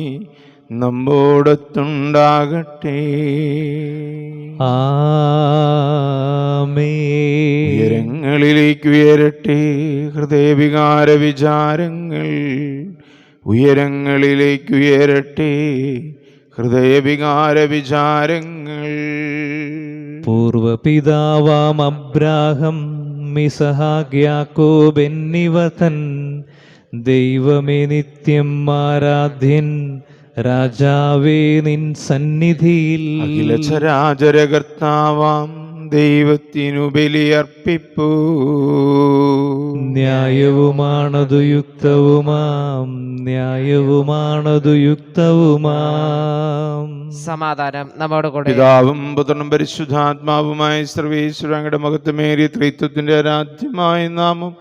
നമ്മോടൊത്തുണ്ടാകട്ടെ. ആമേൻ. ഉയരങ്ങളിലേക്ക് ഉയരട്ടെ ഹൃദയവികാര വിചാരങ്ങൾ, ഉയരങ്ങളിലേക്ക് ഉയരട്ടെ ഹൃദയവികാര വിചാരങ്ങൾ. പൂർവപിതാവാം അബ്രാഹം ഇസഹാക്ക് യാക്കോബ് എന്നിവർ തൻ ദൈവമേ നിത്യം ആരാധ്യൻ രാജാവേ നിൻ സന്നിധിയിൽ അഖിലചരാചരകർത്താവാം ദൈവത്തിനു ബലിയർപ്പിപ്പൂ. ന്യായവുമാണതു യുക്തവുമാം, ന്യായവുമാണതു യുക്തവുമാം. സമാധാനം നമ്മോട് കൂടെ. പിതാവും പുത്രനും പരിശുദ്ധാത്മാവുമായ സർവേശ്വരങ്ങളുടെ മഹത്വമേറിയ ത്രിത്വത്തിന്റെ ആരാധ്യമായ നാമം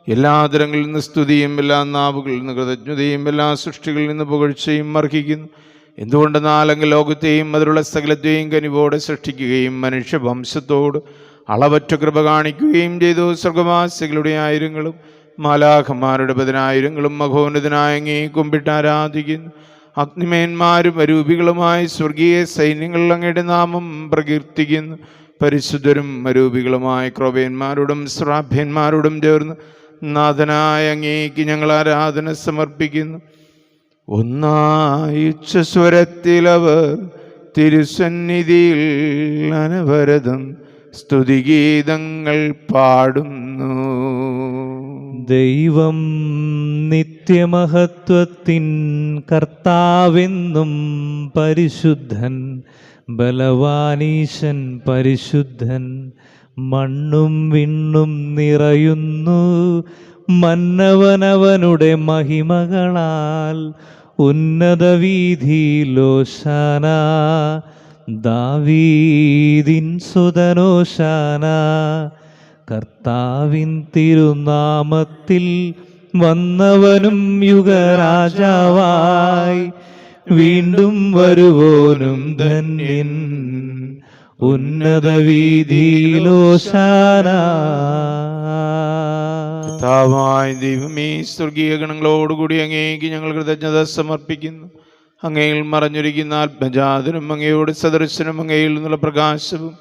എല്ലാ തരങ്ങളിൽ നിന്ന് സ്തുതിയും എല്ലാ നാവുകളിൽ നിന്ന് കൃതജ്ഞതയും എല്ലാ സൃഷ്ടികളിൽ നിന്ന് പുകഴ്ചയും അർഹിക്കുന്നു. എന്തുകൊണ്ടെന്നാൽ അങ്ങ് ലോകത്തെയും അതിലുള്ള സകലത്തെയും കനിവോടെ സൃഷ്ടിക്കുകയും മനുഷ്യവംശത്തോട് അളവറ്റ കൃപ കാണിക്കുകയും ചെയ്തു. സ്വർഗവാസികളുടെ ആയിരങ്ങളും മാലാഖമാരുടെ പതിനായിരങ്ങളും മഹോന്നതനായ അങ്ങേ കുമ്പിട്ട് ആരാധിക്കുന്നു. അഗ്നിമേന്മാരും അരൂപികളുമായി സ്വർഗീയ സൈന്യങ്ങൾ അങ്ങയുടെ നാമം പ്രകീർത്തിക്കുന്നു. പരിശുദ്ധരും അരൂപികളുമായ ക്രോവേന്മാരോടും ശ്രാഭ്യന്മാരോടും ചേർന്ന് നാഥനായ അങ്ങേക്ക് ഞങ്ങൾ ആരാധന സമർപ്പിക്കുന്നു. ഒന്നായി ഉച്ചസ്വരത്തിലവർ തിരുസന്നിധിയിൽ അനവരതം സ്തുതിഗീതങ്ങൾ പാടുന്നു. ദൈവം നിത്യമഹത്വത്തിൻ കർത്താവെന്നും പരിശുദ്ധൻ, ബലവാനീശൻ പരിശുദ്ധൻ. മണ്ണും വിണ്ണും നിറയുന്നു മന്നവനവനുടെ മഹിമകളാൽ. ഉന്നത വീഥിയിലോശാന, ദാവീദിൻ സുതനോശാന. കർത്താവിൻ തിരുനാമത്തിൽ വന്നവനും യുഗരാജാവായി വീണ്ടും വരുവോനും ധന്യൻ. ഉന്നത വീഥിയിലോശാന. കർത്താവായ ദൈവമേ, സ്വർഗീയ ഗണങ്ങളോടുകൂടി അങ്ങേക്ക് ഞങ്ങൾ കൃതജ്ഞത സമർപ്പിക്കുന്നു. അങ്ങയിൽ മറഞ്ഞിരിക്കുന്ന ആത്മജാതനും അങ്ങയോട് സദൃശനും അങ്ങയിൽ നിന്നുള്ള പ്രകാശവും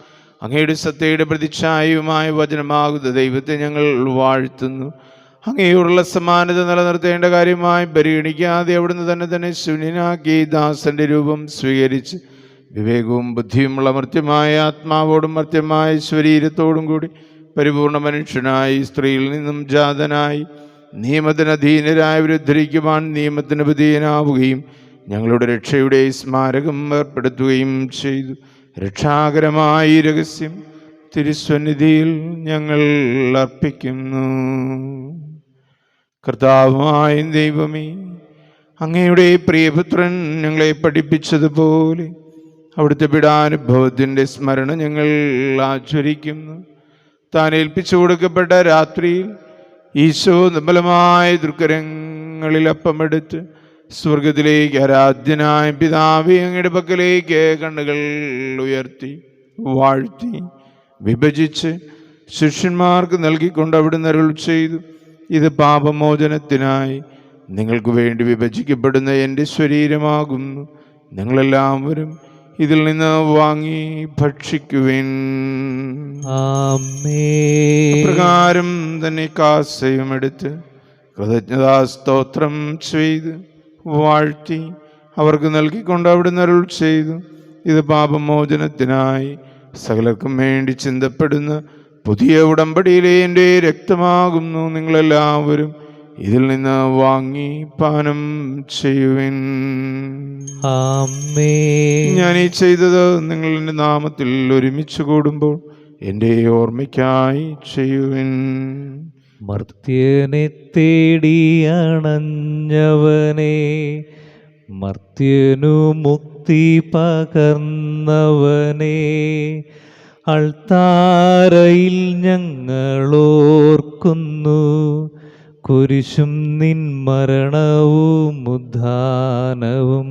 അങ്ങയുടെ സത്തയുടെ പ്രതിച്ഛായയുമായ വചനമാകുന്ന ദൈവത്തെ ഞങ്ങൾ വാഴ്ത്തുന്നു. അങ്ങയോടുള്ള സമാനത നിലനിർത്തേണ്ട കാര്യമായി പരിഗണിക്കാതെ അവിടുന്ന് തന്നെ ശൂന്യനാക്കി ദാസന്റെ രൂപം സ്വീകരിച്ച് വിവേകവും ബുദ്ധിയുമുള്ള മർത്യമായ ആത്മാവോടും മർത്യമായ ശരീരത്തോടും കൂടി പരിപൂർണ മനുഷ്യനായി സ്ത്രീയിൽ നിന്നും ജാതനായി നിയമത്തിന് അധീനരായവരെ ഉദ്ധരിക്കുവാൻ നിയമത്തിന് വിധേയനാവുകയും ഞങ്ങളുടെ രക്ഷയുടെ സ്മാരകം ഏർപ്പെടുത്തുകയും ചെയ്തു. രക്ഷാകരമായ ഈ രഹസ്യം തിരുസന്നിധിയിൽ ഞങ്ങൾ അർപ്പിക്കുന്നു. കർത്താവായ ദൈവമേ, അങ്ങയുടെ പ്രിയപുത്രൻ ഞങ്ങളെ പഠിപ്പിച്ചതുപോലെ അവിടുത്തെ പീഡാനുഭവത്തിൻ്റെ സ്മരണ ഞങ്ങൾ ആചരിക്കുന്നു. താൻ ഏൽപ്പിച്ചു കൊടുക്കപ്പെട്ട രാത്രിയിൽ ഈശോ നിർമ്മലമായ ദുർക്കരങ്ങളിൽ അപ്പമെടുത്ത് സ്വർഗത്തിലേക്ക് ആരാധ്യനായ പിതാവേ അങ്ങയുടെ പക്കലേക്ക് കണ്ണുകൾ ഉയർത്തി വാഴ്ത്തി വിഭജിച്ച് ശിഷ്യന്മാർക്ക് നൽകിക്കൊണ്ട് അവിടുന്ന് അരുൾ ചെയ്തു, ഇത് പാപമോചനത്തിനായി നിങ്ങൾക്ക് വേണ്ടി വിഭജിക്കപ്പെടുന്ന എൻ്റെ ശരീരമാകുന്നു. നിങ്ങളെല്ലാവരും ഇതിൽ നിന്ന് വാങ്ങി ഭക്ഷിക്കുവിൻ. പ്രകാരം തന്നെ കാസയും എടുത്ത് കൃതജ്ഞതാസ്തോത്രം ചെയ്ത് വാഴ്ത്തി അവർക്ക് നൽകിക്കൊണ്ട് അവിടുന്ന് അരുൾ ചെയ്തു, ഇത് പാപമോചനത്തിനായി സകലർക്കും വേണ്ടി ചിന്തപ്പെടുന്ന പുതിയ ഉടമ്പടിയിലെ എൻ്റെ രക്തമാകുന്നു. നിങ്ങളെല്ലാവരും ഇതിൽ നിന്ന് വാങ്ങി പാനം ചെയ്യുവിൻ. ഞാൻ ഈ ചെയ്തത് നിങ്ങൾ എൻ്റെ നാമത്തിൽ ഒരുമിച്ച് കൂടുമ്പോൾ എൻ്റെ ഓർമ്മയ്ക്കായി ചെയ്യുവിൻ. മർത്യനെ തേടിയണഞ്ഞവനെ, മർത്യനു മുക്തി പകർന്നവനെ, അൾത്താരയിൽ ഞങ്ങളോർക്കുന്നു. കുരിശും നിൻ മരണവും ഉദ്ധാനവും.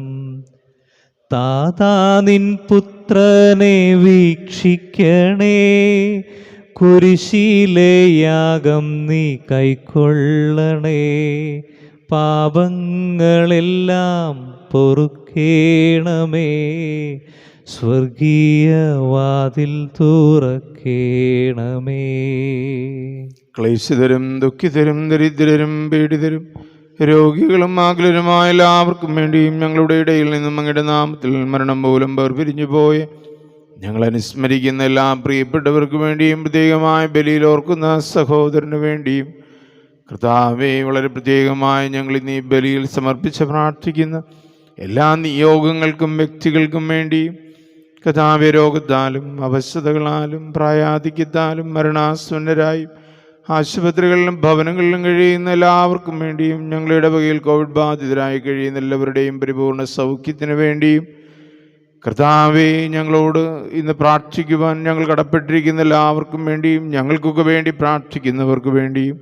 താതാ നിൻ പുത്രനെ വീക്ഷിക്കണേ, കുരിശിലെ യാഗം നീ കൈക്കൊള്ളണേ. പാപങ്ങളെല്ലാം പൊറുക്കേണമേ, സ്വർഗീയ വാതിൽ തുറക്കേണമേ. ക്ലേശിതരും ദുഃഖിതരും ദരിദ്രരും പീഡിതരും രോഗികളും ആകുലരുമായ എല്ലാവർക്കും വേണ്ടിയും ഞങ്ങളുടെ ഇടയിൽ നിന്നും അങ്ങയുടെ നാമത്തിൽ മരണം മൂലം വേർപിരിഞ്ഞു പോയ ഞങ്ങൾ അനുസ്മരിക്കുന്ന എല്ലാ പ്രിയപ്പെട്ടവർക്ക് വേണ്ടിയും പ്രത്യേകമായ ബലിയിൽ ഓർക്കുന്ന സഹോദരന് വേണ്ടിയും കർത്താവേ, വളരെ പ്രത്യേകമായി ഞങ്ങൾ ഇന്ന് ഈ ബലിയിൽ സമർപ്പിച്ച് പ്രാർത്ഥിക്കുന്ന എല്ലാ നിയോഗങ്ങൾക്കും വ്യക്തികൾക്കും വേണ്ടിയും കർത്താവേ, രോഗത്താലും അവശതകളാലും പ്രായാധിക്യത്താലും മരണാസന്നരായും ആശുപത്രികളിലും ഭവനങ്ങളിലും കഴിയുന്ന എല്ലാവർക്കും വേണ്ടിയും ഞങ്ങളുടെ ഇടവകയിൽ കോവിഡ് ബാധിതരായി കഴിയുന്ന എല്ലാവരുടെയും പരിപൂർണ സൗഖ്യത്തിന് വേണ്ടിയും കർത്താവേ, ഞങ്ങളോട് ഇന്ന് പ്രാർത്ഥിക്കുവാൻ ഞങ്ങൾ കടപ്പെട്ടിരിക്കുന്ന എല്ലാവർക്കും വേണ്ടിയും ഞങ്ങൾക്കൊക്കെ വേണ്ടി പ്രാർത്ഥിക്കുന്നവർക്ക് വേണ്ടിയും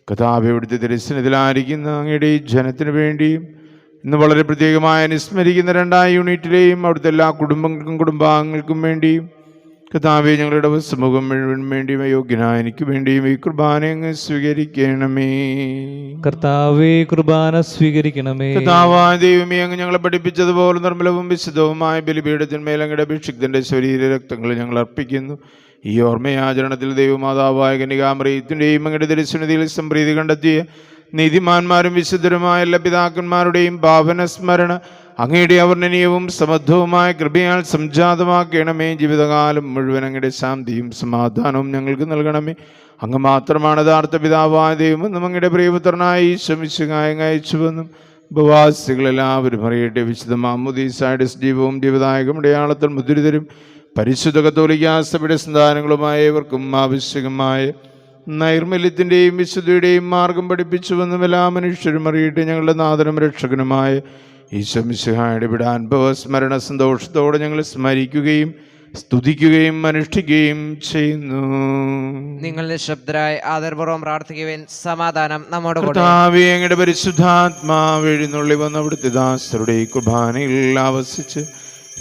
കർത്താവേ, ഇവിടുത്തെ ദർശനത്തിലായിരിക്കുന്ന അങ്ങയുടെ ഈ ജനത്തിന് വേണ്ടിയും ഇന്ന് വളരെ പ്രത്യേകമായി അനുസ്മരിക്കുന്ന 2 യൂണിറ്റിലെയും അവിടുത്തെ എല്ലാ കുടുംബങ്ങൾക്കും കുടുംബാംഗങ്ങൾക്കും വേണ്ടിയും കർത്താവേ, ഞങ്ങളുടെ സമൂഹം മുഴുവൻ വേണ്ടിയും യോഗ്യനായ എനിക്ക് വേണ്ടിയും ഈ കുർബാന അങ്ങ് സ്വീകരിക്കണമേ. കർത്താവേ, കുർബാന സ്വീകരിക്കണമേ. കർത്താവായ ദൈവമേ, അങ്ങ് ഞങ്ങളെ പഠിപ്പിച്ചതുപോലെ നിർമ്മലവും വിശുദ്ധവുമായ ബലിപീഠത്തിന്മേൽ അങ്ങയുടെ അഭിഷിക്തന്റെ ശരീര രക്തങ്ങൾ ഞങ്ങൾ അർപ്പിക്കുന്നു. ഈ ഓർമ്മയാചരണത്തിൽ ദൈവമാതാവായ കന്യകാമറിയത്തിൻ്റെയും അങ്ങയുടെ ദർശനത്തിൽ സംപ്രീതി കണ്ടെത്തിയ നീതിമാന്മാരും വിശുദ്ധരുമായ എല്ലാ പിതാക്കന്മാരുടെയും പാവന സ്മരണ അങ്ങയുടെ അവർണ്ണനീയവും സമത്വവുമായ കൃപയാൽ സംജാതമാക്കണമേ. ജീവിതകാലം മുഴുവൻ അങ്ങയുടെ ശാന്തിയും സമാധാനവും ഞങ്ങൾക്ക് നൽകണമേ. അങ്ങ് മാത്രമാണ് യഥാർത്ഥ പിതാവായ ദൈവമെന്നും അങ്ങയുടെ പ്രിയപുത്രനായ ഈശോ മിശിഹായെ അയച്ചുവെന്നും ഉപവാസികളെല്ലാവരും അറിയട്ടെ. വിശുദ്ധ മാമോദീസായുടെ ജീവവും ജീവദായകം അടയാളത്തിൽ മുദ്രിതരും പരിശുദ്ധ കത്തോലിക്കാ സഭയുടെ സന്താനങ്ങളുമായ ഏവർക്കും ആവശ്യകമായ നൈർമല്യത്തിൻ്റെയും വിശുദ്ധിയുടെയും മാർഗം പഠിപ്പിച്ചുവെന്നും എല്ലാ മനുഷ്യരും അറിയട്ടെ. ഞങ്ങളുടെ നാഥനും രക്ഷകനുമായ ഈശോ മിശിഹായുടെ പീഡാനുഭവ സ്മരണ സന്തോഷത്തോടെ ഞങ്ങൾ സ്മരിക്കുകയും സ്തുതിക്കുകയും അനുഷ്ഠിക്കുകയും ചെയ്യുന്നു. നിങ്ങൾ നിശബ്ദരായി ആദരപൂർവ്വം പ്രാർത്ഥിക്കുവാൻ സമാധാനം നമ്മോട് കൂടെ. കർത്താവേ, അങ്ങയുടെ പരിശുദ്ധാത്മാവ് എഴുന്നള്ളി വന്ന അവിടുത്തെ ദാസരുടെ ഈ കുർബാനയിൽ ആവസിച്ച്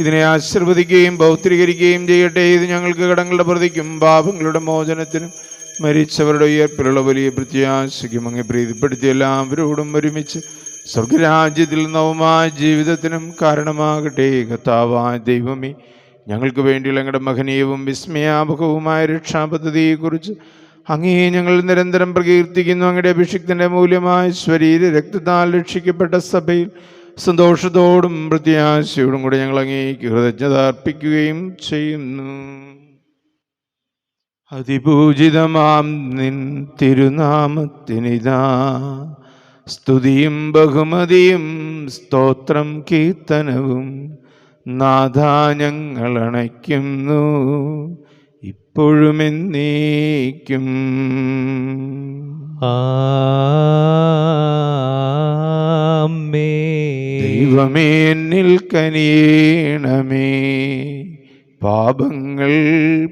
ഇതിനെ ആശീർവദിക്കുകയും പൗത്രീകരിക്കുകയും ചെയ്യട്ടെ. ഇത് ഞങ്ങൾക്ക് കടങ്ങളുടെ പ്രതിക്കും പാപങ്ങളുടെ മോചനത്തിനും മരിച്ചവരുടെ ഉയർപ്പിലുള്ള വലിയ പ്രത്യാശയ്ക്കും അങ്ങ് പ്രീതിപ്പെടുത്തി എല്ലാവരോടും ഒരുമിച്ച് സ്വർഗരാജ്യത്തിൽ നവമായ ജീവിതത്തിനും കാരണമാകട്ടെ. കർത്താവായ ദൈവമേ, ഞങ്ങൾക്ക് വേണ്ടിയുള്ള ഞങ്ങളുടെ മഹനീയവും വിസ്മയാപകവുമായ രക്ഷാപദ്ധതിയെക്കുറിച്ച് അങ്ങേ ഞങ്ങൾ നിരന്തരം പ്രകീർത്തിക്കുന്നു. അങ്ങയുടെ അഭിഷിക്തന്റെ മൂല്യമായ ശരീര രക്തത്താൽ രക്ഷിക്കപ്പെട്ട സഭയിൽ സന്തോഷത്തോടും പ്രത്യാശയോടും കൂടെ ഞങ്ങൾ അങ്ങേക്ക് കൃതജ്ഞത അർപ്പിക്കുകയും ചെയ്യുന്നു. അതിപൂജിതമാം നിൻ തിരുനാമത്തിനിതാ സ്തുതിയും ബഹുമതിയും സ്തോത്രം കീർത്തനവും നാഥ ഞങ്ങൾ അണയ്ക്കുന്നു ഇപ്പോഴും എന്നേക്കും. ആമേൻ. ദൈവമേ എന്നിൽ കനിയേണമേ, പാപങ്ങൾ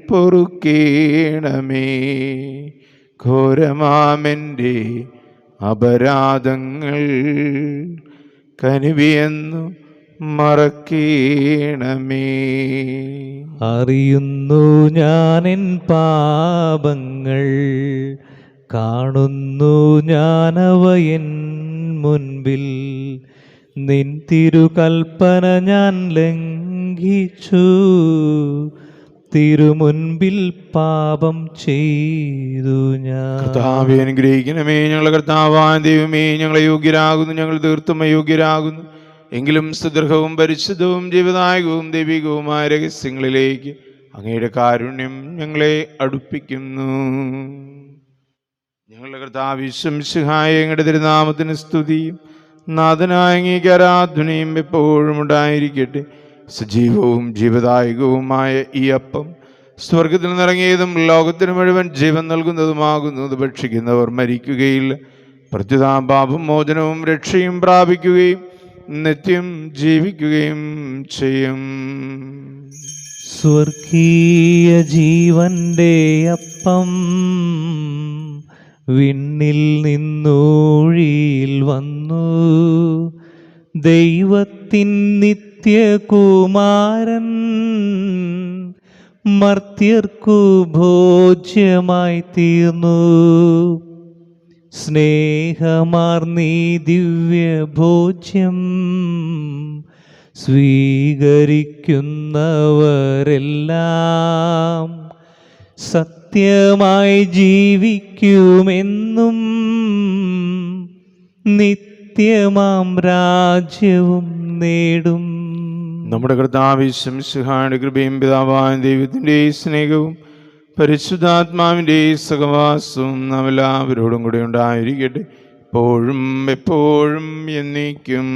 പൊറുക്കേണമേ, ഘോരമാമെൻ്റെ അപരാധങ്ങൾ കനിവിയെന്നു മറക്കേണമേ. അറിയുന്നു ഞാനെൻ പാപങ്ങൾ, കാണുന്നു ഞാനവയൻ മുൻപിൽ. നിൻ തിരുകൽപ്പന ഞാൻ ലംഘിച്ചു, തിരുമുൻപിൽ പാപം ചെയ്തു ഞാൻ. കർത്താവേ അനുഗ്രഹിക്കണമേ. ഞങ്ങളുടെ കർത്താവായ ദൈവമേ, ഞങ്ങളെ യോഗ്യരാകുന്നു, ഞങ്ങൾ തീർത്തും അയോഗ്യരാകുന്നു. എങ്കിലും സുദൃഢവും പരിശുദ്ധവും ജീവദായകവും ദൈവികവുമായ രഹസ്യങ്ങളിലേക്ക് അങ്ങയുടെ കാരുണ്യം ഞങ്ങളെ അടുപ്പിക്കുന്നു. ഞങ്ങളുടെ കർത്താവ് ഈശോമിശിഹായ അങ്ങയുടെ തിരുനാമത്തിന് സ്തുതിയും നാഥനായ അങ്ങേക്ക് ആരാധനയും എപ്പോഴും ഉണ്ടായിരിക്കട്ടെ. സജീവവും ജീവദായകവുമായ ഈ അപ്പം സ്വർഗത്തിൽ നിന്നിറങ്ങിയതും ലോകത്തിന് മുഴുവൻ ജീവൻ നൽകുന്നതുമാകുന്നു. അത് ഭക്ഷിക്കുന്നവർ മരിക്കുകയില്ല, പ്രത്യുത പാപം മോചനവും രക്ഷയും പ്രാപിക്കുകയും നിത്യം ജീവിക്കുകയും ചെയ്യും. സ്വർഗീയ ജീവന്റെ അപ്പം വിണ്ണിൽ നിന്നൂഴിയിൽ വന്നു, ദൈവത്തിൻ നിത്യകുമാരൻ മർത്യർക്കു ഭോജ്യമായി തീർന്നു. സ്നേഹമാർന്നീ ദിവ്യഭോജ്യം സ്വീകരിക്കുന്നവരെല്ലാം സത്യമായി ജീവിക്കുമെന്നും നിത്യമാം രാജ്യവും നേടും. നമ്മുടെ കർത്താവ് ഈശോമിശിഹായുടെ കൃപയും പിതാവായ ദൈവത്തിൻ്റെ സ്നേഹവും പരിശുദ്ധാത്മാവിൻ്റെ സഹവാസവും നാം എല്ലാവരോടും കൂടെ ഉണ്ടായിരിക്കട്ടെ, എപ്പോഴും എപ്പോഴും എന്നേക്കും.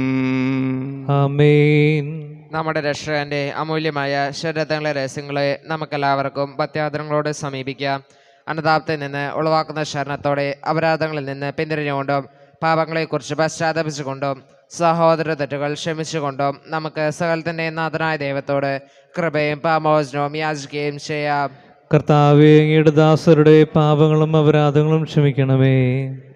ആമേൻ. നമ്മുടെ രക്ഷകന്റെ അമൂല്യമായ ശരീരത്തിലെ രഹസ്യങ്ങളെ നമുക്കെല്ലാവർക്കും ഭക്ത്യാദരങ്ങളോട് സമീപിക്കാം. അനുതാപത്തിൽ നിന്ന് ഉളവാക്കുന്ന ശരണത്തോടെ അപരാധങ്ങളിൽ നിന്ന് പിന്തിരിഞ്ഞുകൊണ്ടും പാപങ്ങളെക്കുറിച്ച് പശ്ചാത്തപിച്ചുകൊണ്ടും സഹോദര തെറ്റുകൾ ക്ഷമിച്ചുകൊണ്ടും നമുക്ക് സകലത്തിൻ്റെ നാഥനായ ദൈവത്തോട് കൃപയും പാപമോചനവും യാചിക്കുകയും ചെയ്യാം. കർത്താവേ, അങ്ങയുടെ ദാസരുടെ പാപങ്ങളും അപരാധങ്ങളും ക്ഷമിക്കണമേ.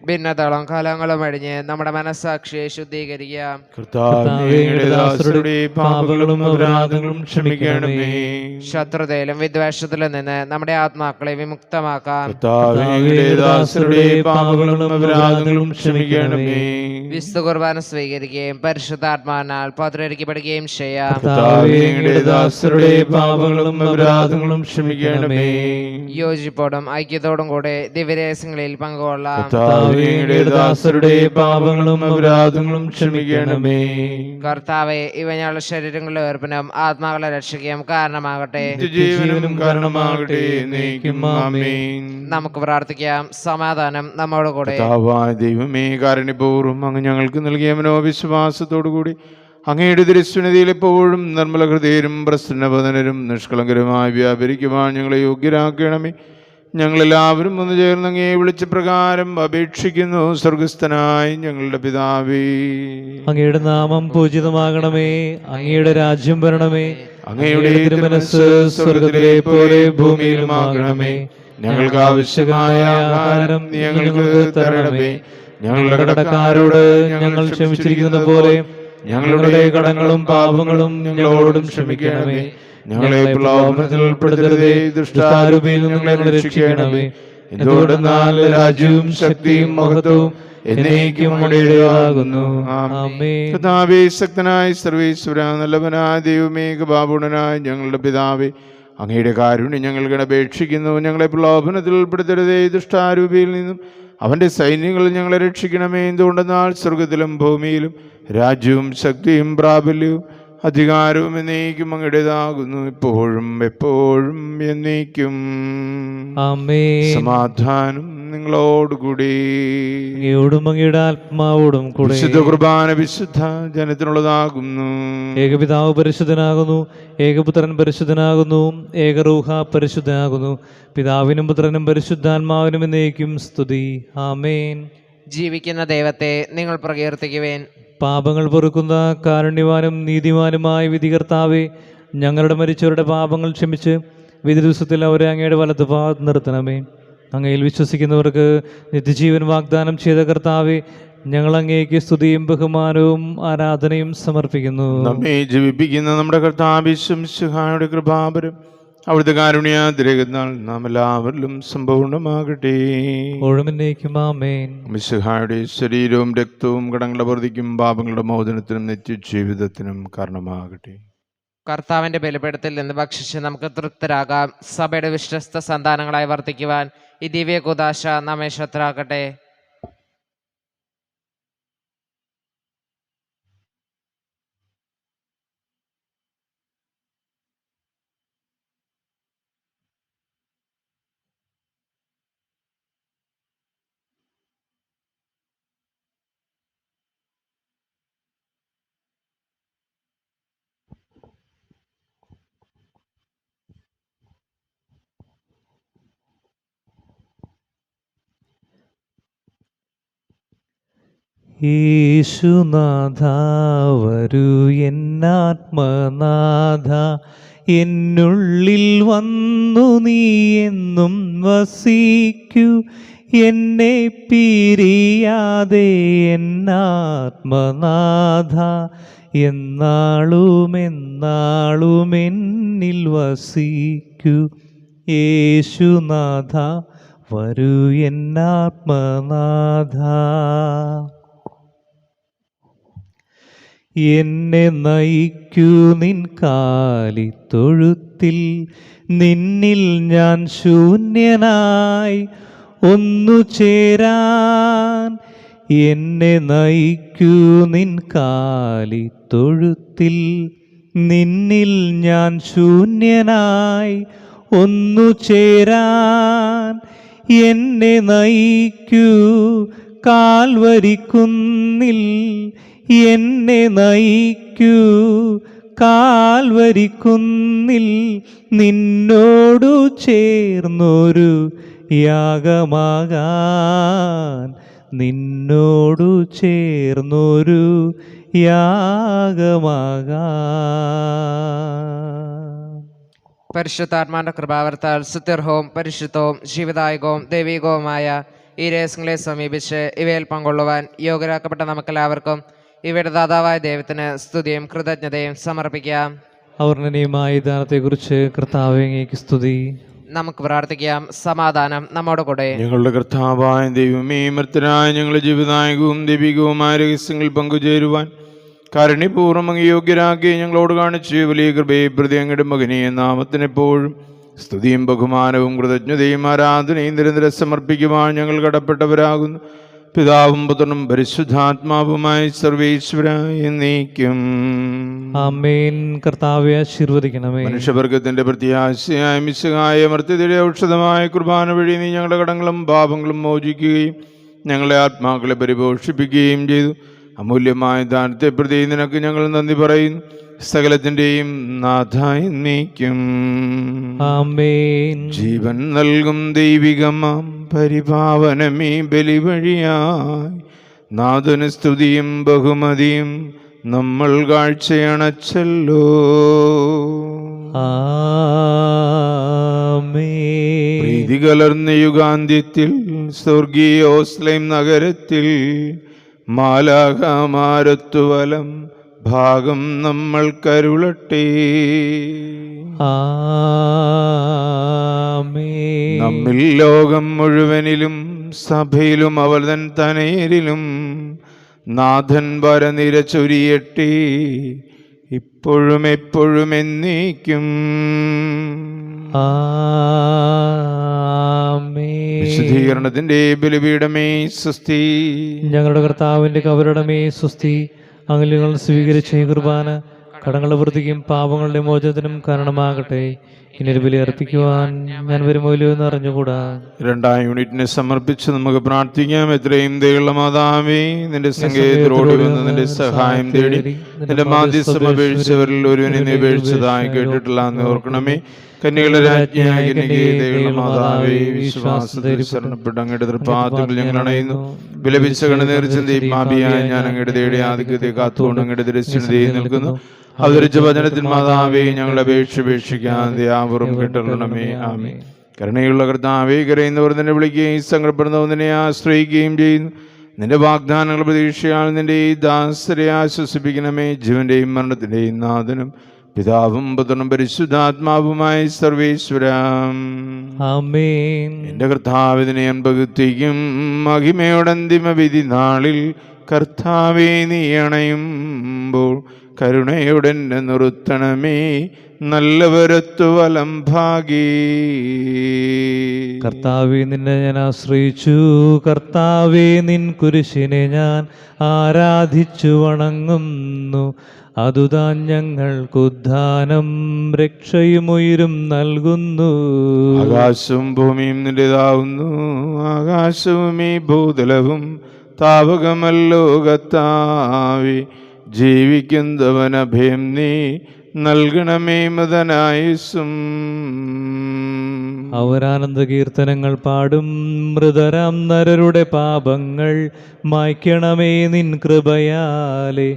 ഭിന്നതകളും കലങ്ങളും അഴിഞ്ഞ് നമ്മുടെ മനസ്സാക്ഷിയെ ശുദ്ധീകരിക്കാം. കർത്താവേ, അങ്ങയുടെ ദാസരുടെ പാപങ്ങളും അപരാധങ്ങളും ക്ഷമിക്കണമേ. ശത്രുതയിലും വിദ്വേഷത്തിലും നിന്ന് നമ്മുടെ ആത്മാക്കളെ വിമുക്തമാക്കാം. കർത്താവേ, അങ്ങയുടെ ദാസരുടെ പാപങ്ങളും അപരാധങ്ങളും ക്ഷമിക്കണമേ. വിശുദ്ധ കുർബാന സ്വീകരിക്കുകയും പരിശുദ്ധാത്മാവിനാൽ പൗത്രീകരിക്കപ്പെടുകയും ചെയ്യാം. കർത്താവേ, അങ്ങയുടെ ദാസരുടെ പാപങ്ങളും അപരാധങ്ങളും ക്ഷമിക്കണമേ. യോജിപ്പോടും ഐക്യത്തോടും കൂടെ ദിവ്യരഹസ്യങ്ങളിൽ പങ്കുകൊള്ളാം. കർത്താവേ, അങ്ങയുടെ ദാസരുടെ പാപങ്ങളും അപരാധങ്ങളും ക്ഷമിക്കണമേ. കർത്താവെ, ഇവ ഞങ്ങളുടെ ശരീരങ്ങളുടെ ഉയർപ്പിനും ആത്മാക്കളെ രക്ഷിക്കുകയും കാരണമാകട്ടെ. ജീവനും കാരണമാകട്ടെ. എന്നേക്കും ആമേൻ. നമുക്ക് പ്രാർത്ഥിക്കാം. സമാധാനം നമ്മോട് കൂടെ. കർത്താവായ ദൈവമേ, കാരുണ്യപൂർവ്വം അങ്ങ് ഞങ്ങൾക്ക് നൽകിയ മനോവിശ്വാസത്തോടുകൂടി അങ്ങയുടെ തിരുസ്വനതയിൽ എപ്പോഴും നിർമ്മല ഹൃദയരും പ്രസന്നവദനരും നിഷ്കളങ്കരുമായി വ്യാപരിക്കുവാൻ ഞങ്ങളെ യോഗ്യരാക്കണമേ. ഞങ്ങളെല്ലാവരും ഒന്ന് ചേർന്ന് അങ്ങയെ വിളിച്ച പ്രകാരം അപേക്ഷിക്കുന്നു. സ്വർഗസ്ഥനായി ഞങ്ങളുടെ പിതാവേ, അങ്ങയുടെ നാമം പൂജിതമാകണമേ. അങ്ങയുടെ രാജ്യം വരണമേ. അങ്ങയുടെ തിരുമനസ്സ് സ്വർഗത്തിലെ പോലെ ഭൂമിയിലുമാകണമേ. ഞങ്ങൾക്ക് ആവശ്യമായ ആഹാരം നീ ഞങ്ങൾക്ക് തരണമേ. ഞങ്ങളുടെ കടക്കാരോട് ഞങ്ങൾ ക്ഷമിച്ചിരിക്കുന്ന പോലെ ഞങ്ങളുടെ കടങ്ങളും പാപങ്ങളും ഞങ്ങളോടും ക്ഷമിക്കണമേ. ഞങ്ങളെ പ്രലോഭനത്തിൽ ഉൾപ്പെടുത്തരുതേ, ദുഷ്ടാരൂപിയിൽ ഞങ്ങളെ രക്ഷിക്കണമേ. എന്തുകൊണ്ടെന്നാൽ രാജ്യവും ശക്തിയും മഹത്വവും എന്നേക്കും അങ്ങയുടേതാകുന്നു. ആമേൻ. കർത്താവേ, ശക്തനായ സർവേശ്വര, നല്ലവനായ ദൈവമേ, കൃപാപൂർണ്ണനായ ഞങ്ങളുടെ പിതാവേ, അങ്ങയുടെ കാരുണ്യം ഞങ്ങൾക്ക് അപേക്ഷിക്കുന്നു. ഞങ്ങളെ പ്രലോഭനത്തിൽ ഉൾപ്പെടുത്തരുതേ, ദുഷ്ടാരൂപിയിൽ നിന്നും അവൻ്റെ സൈന്യങ്ങളിൽ ഞങ്ങളെ രക്ഷിക്കണമേ. എന്തുകൊണ്ടെന്നാൽ സ്വർഗത്തിലും ഭൂമിയിലും രാജ്യവും ശക്തിയും പ്രാബല്യവും അധികാരവും എന്നേക്കും അങ്ങയുടേതാകുന്നു, ഇപ്പോഴും എപ്പോഴും എന്നേക്കും. ആമേൻ. സമാധാനം നിങ്ങളോടുകൂടി. അങ്ങയോടും അങ്ങയുടെ ആത്മാവോടും കൂടെ. വിശുദ്ധ കുർബാന വിശുദ്ധ ജനത്തിനുള്ളതാകുന്നു. ഏകപിതാവ് പരിശുദ്ധനാകുന്നു, ഏകപുത്രൻ പരിശുദ്ധനാകുന്നു, ഏകറൂഹ പരിശുദ്ധനാകുന്നു. പിതാവിനും പുത്രനും പരിശുദ്ധാത്മാവിനും എന്നേക്കും സ്തുതി. ആമേൻ. ജീവിക്കുന്ന ദൈവത്തെ നിങ്ങൾ പ്രകീർത്തിക്കുവേൻ. പാപങ്ങൾ പൊറുക്കുന്ന കാരുണ്യവാനും നീതിമാനുമായ വിധികർത്താവേ, ഞങ്ങളുടെ മരിച്ചവരുടെ പാപങ്ങൾ ക്ഷമിച്ച് വിധി ദിവസത്തിൽ അവരെ അങ്ങയുടെ വലത്തുഭാഗത്ത് നിർത്തണമേ. അങ്ങയിൽ വിശ്വസിക്കുന്നവർക്ക് നിത്യജീവൻ വാഗ്ദാനം ചെയ്ത കർത്താവേ, ഞങ്ങൾ അങ്ങേക്ക് സ്തുതിയും ബഹുമാനവും ആരാധനയും സമർപ്പിക്കുന്നു. നമ്മെ ജീവിപ്പിക്കുന്ന നമ്മുടെ കർത്താവ് മിശിഹായുടെ കൃപാപരം അവിടുത്തെ കാരുണ്യാതിരകത്താൽ നാം എല്ലാവരിലും സമ്പൂർണ്ണമാകട്ടെ. ഒഴുമെന്നേക്കും ആമേൻ. മിശിഹായുടെ ശരീരവും രക്തവും കടങ്ങളുടെ വർദ്ധിക്കും പാപങ്ങളുടെ മോചനത്തിനും നിത്യജീവിതത്തിനും കാരണമാകട്ടെ. കർത്താവിന്റെ ബലിപീഠത്തിൽ നിന്ന് ഭക്ഷിച്ച് നമുക്ക് തൃപ്തരാകാം. സഭയുടെ വിശ്വസ്ത സന്താനങ്ങളായി വർദ്ധിക്കുവാൻ ഈ ദിവ്യ കൂദാശ നമ്മെ ശക്തരാക്കട്ടെ. യേശുനാഥ വരൂ എന്നാത്മനാഥ, എന്നുള്ളിൽ വന്നു നീ എന്നും വസിക്കൂ. എന്നെ പിരിയാതെ എന്നാത്മനാഥ, എന്നാളും എന്നിൽ വസിക്കൂ. യേശുനാഥ വരൂ എന്നാത്മനാഥ. എന്നെ നയിക്കൂ നിൻ കാലിത്തൊഴുത്തിൽ, നിന്നിൽ ഞാൻ ശൂന്യനായി ഒന്നു ചേരാൻ. എന്നെ നയിക്കൂ നിൻ കാലിത്തൊഴുത്തിൽ, നിന്നിൽ ഞാൻ ശൂന്യനായി ഒന്നു ചേരാൻ. എന്നെ നയിക്കൂ കാൽവരിക്കുന്നിൽ, എന്നെ നയിക്കൂ കാൽവരിക്കുന്നിൽ, നിന്നോടു ചേർന്നൊരു യാഗമാകാൻ. നിന്നോടു ചേർന്നൊരു യാഗമാകാൻ. പരിശുദ്ധാത്മാന്റെ കൃപാവർത്താൽ സുത്യർഹവും പരിശുദ്ധവും ജീവദായകവും ദൈവികവുമായ ഈ രഹസ്യങ്ങളെ സമീപിച്ച് ഇവയിൽ പങ്കൊള്ളുവാൻ യോഗ്യരാക്കപ്പെട്ട നമുക്കെല്ലാവർക്കും ഇവയുടെ ദാതാവായ ദൈവത്തിന് സ്തുതിയും കൃതജ്ഞതയും സമർപ്പിക്കാം. അവർണ്ണനീയമായ ദാനത്തെക്കുറിച്ച് കർത്താവേ അങ്ങേക്ക് സ്തുതി. നമുക്ക് പ്രാർത്ഥിക്കാം. സമാധാനം നമ്മോട് കൂടെ. ഞങ്ങളുടെ കർത്താവായ ദൈവമേ, മർത്തരായ ഞങ്ങളുടെ ജീവദായകവും ദൈവികവുമായ രഹസ്യങ്ങളിൽ പങ്കുചേരുവാൻ കാരുണ്യപൂർവ്വം അങ്ങ് യോഗ്യരാക്കി ഞങ്ങളോട് കാണിച്ച് വലിയ കൃപയെ പ്രതി അങ്ങയുടെ മകനീയ നാമത്തിനെപ്പോഴും സ്തുതിയും ബഹുമാനവും കൃതജ്ഞതയും ആരാധനയും നിരന്തരം സമർപ്പിക്കുവാൻ ഞങ്ങൾ കടപ്പെട്ടവരാകുന്നു. പിതാവും പുത്രനും പരിശുദ്ധാത്മാവുമായി സർവേശ്വരായ എന്നേക്കും ആമേൻ. കർത്താവെ ആശീർവദിക്കണമേ. മനുഷ്യവർഗത്തിന്റെ പ്രത്യാശയായ മിശിഹായ മർത്യതയുടെ ഔഷധമായ കുർബാന വഴി നീ ഞങ്ങളുടെ കടങ്ങളും പാപങ്ങളും മോചിക്കുകയും ഞങ്ങളുടെ ആത്മാക്കളെ പരിപോഷിപ്പിക്കുകയും ചെയ്തു. അമൂല്യമായ ദാനത്തെ പ്രതി നിനക്ക് ഞങ്ങൾ നന്ദി പറയുന്നു. സകലത്തിൻ്റെയും നാഥായ എന്നേക്കും ആമേൻ. ജീവൻ നൽകും ദൈവികമാം പരിപാവനമീ ബലി വഴിയായി നാഥന് സ്തുതിയും ബഹുമതിയും നമ്മൾ കാഴ്ചയണച്ചല്ലോ. ആമേൻ. പ്രീതി കലർന്ന യുഗാന്ത്യത്തിൽ സ്വർഗീയ ഓസ്ലേം നഗരത്തിൽ മാലാഖമാരത്തുവലം ഭാഗം നമ്മൾ കരുളട്ടെ. ആമേൻ. നമ്മിൽ ലോകം മുഴുവനിലും സഭയിലും അവർ തൻ തനയരിലും നാഥൻ വരനിര ചൊരിയട്ടെ ഇപ്പോഴും എപ്പോഴും എന്നേക്കും. ആമേൻ. വിശുദ്ധീകരണത്തിന്റെ ബലിപീഠമേ സ്വസ്തി. ഞങ്ങളുടെ കർത്താവിന്റെ കബറിടമേ സ്വസ്തി. അങ്ങ് ഞങ്ങൾ സ്വീകരിച്ച ഈ കുർബാന കടങ്ങളുടെ വൃത്തിക്കും പാപങ്ങളുടെ മോചനത്തിനും കാരണമാകട്ടെ. ഇനിയൊരു ബലി അർപ്പിക്കുവാൻ ഞാൻ വരുമോ എന്ന് അറിഞ്ഞുകൂടാ. 2 യൂണിറ്റിനെ സമർപ്പിച്ച് നമുക്ക് പ്രാർത്ഥിക്കാം. എത്രയും ദയുള്ള മാതാവേ, നിന്റെ സങ്കേതത്തിലോടി വന്ന് നിന്റെ സഹായം തേടി നിന്റെ മാധ്യസ്ഥം അപേക്ഷിച്ചവരിൽ ഒരുവനെ നീ അപേക്ഷിച്ചതായി കേട്ടിട്ടില്ല എന്ന് ഓർക്കണമേ. കന്യകളുടെ രാജ്ഞിയായ കന്യകയുടെ മാതാവേ, വിശ്വാസത്തിൽ ശരണപ്പെട്ട് അങ്ങയുടെ തൃപ്പാദത്തിൽ ഞങ്ങൾ അണയുന്നു. വിലപിച്ച കണ്ണുനീർച്ചി പാപിയായ ഞാൻ അങ്ങയുടെ തേടി ആധിക്യത്തെ കാത്തുകൊണ്ട് അങ്ങയുടെ ദൃശ്യതയിൽ നിൽക്കുന്നു. അവതരിച്ച വചനത്തിൽ മാതാവേ, ഞങ്ങളുടെ അപേക്ഷിക്കാൻ ദയാപൂർവം കേട്ടണമേ. ആമേൻ. കരുണയുള്ള കർത്താവേ, കരയുന്നവർ നിന്നെ വിളിക്കുകയും സങ്കടപ്പെടുന്നവർ നിന്നെ ആശ്രയിക്കുകയും ചെയ്യുന്നു. നിന്റെ വാഗ്ദാനങ്ങൾ പ്രതീക്ഷയാൽ നിന്റെ ഈ ദാസരെ ആശ്വസിപ്പിക്കണമേ. ജീവന്റെയും മരണത്തിന്റെയും നാഥനും പിതാവും പുത്രനും പരിശുദ്ധാത്മാവുമായി സർവേശ്വരം. ആമേൻ. എന്റെ കർത്താവിനെ അൻപകുത്തിക്കും മഹിമയുടെ അന്തിമ വിധി നാളിൽ കർത്താവേ നീ അണയുമ്പോൾ കരുണയോടെ നിർത്തണമേ. നല്ലവരത്തു വലം ഭാഗീ. കർത്താവേ, നിന്നെ ഞാൻ ആശ്രയിച്ചു. കർത്താവേ, നിൻ കുരിശിനെ ഞാൻ ആരാധിച്ചു വണങ്ങുന്നു. അതുതാൻ ഞങ്ങൾക്കുദ്ധാനം രക്ഷയും ഉയരും നൽകുന്നു. ആകാശവും ഭൂമിയും നിന്റേതാവുന്നു. ആകാശവും ഈ ഭൂതലവും താവകമല്ലോ കർത്താവേ. ജീവിക്കുന്നവൻ അഭയം നീ നൽകണമേ മദനായുസ്സും. അവരാനന്ദ കീർത്തനങ്ങൾ പാടും. മൃതരാം നരരുടെ പാപങ്ങൾ മായ്ക്കണമേ നിൻ കൃപയാലെ.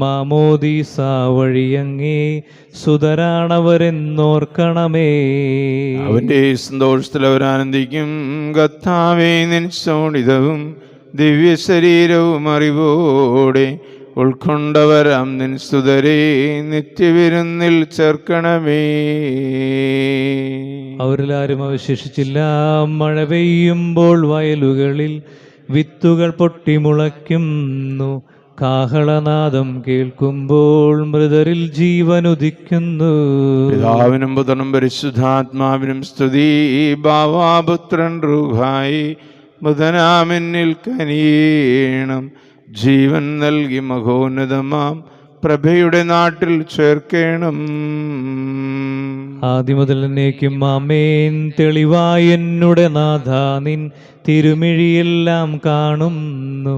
മാമോദീസ വഴിയങ്ങേ സുതരാണവരെന്നോർക്കണമേ. അവന്റെ സന്തോഷത്തിൽ അവരാനന്ദിക്കും. കർത്താവേ, നിൻ ശോണിതവും ദിവ്യ ശരീരവും അറിവോടെ ഉൾക്കൊണ്ടവരാം നിൻ സ്തുതരെ നിത്യവിരുന്നിൽ ചേർക്കണമേ. അവരിലാരും അവശേഷിച്ചില്ല. മഴ പെയ്യുമ്പോൾ വയലുകളിൽ വിത്തുകൾ പൊട്ടിമുളയ്ക്കുന്നു. കാഹളനാദം കേൾക്കുമ്പോൾ മൃതരിൽ ജീവനുദിക്കുന്നു. പിതാവിനും പുത്രനും പരിശുദ്ധാത്മാവിനും സ്തുതി. ബാവാപുത്രൻ റൂഹായി മൃതനാമെന്നിൽ കനിയേണം. ജീവൻ നൽകി മഹോന്നതമാം പ്രഭയുടെ നാട്ടിൽ ചേർക്കണം. ആദിമുതൽ എന്നേക്കും ആമേൻ. തെളിവായി എന്നുടെ നാഥ നിൻ തിരുമിഴിയെല്ലാം കാണുന്നു.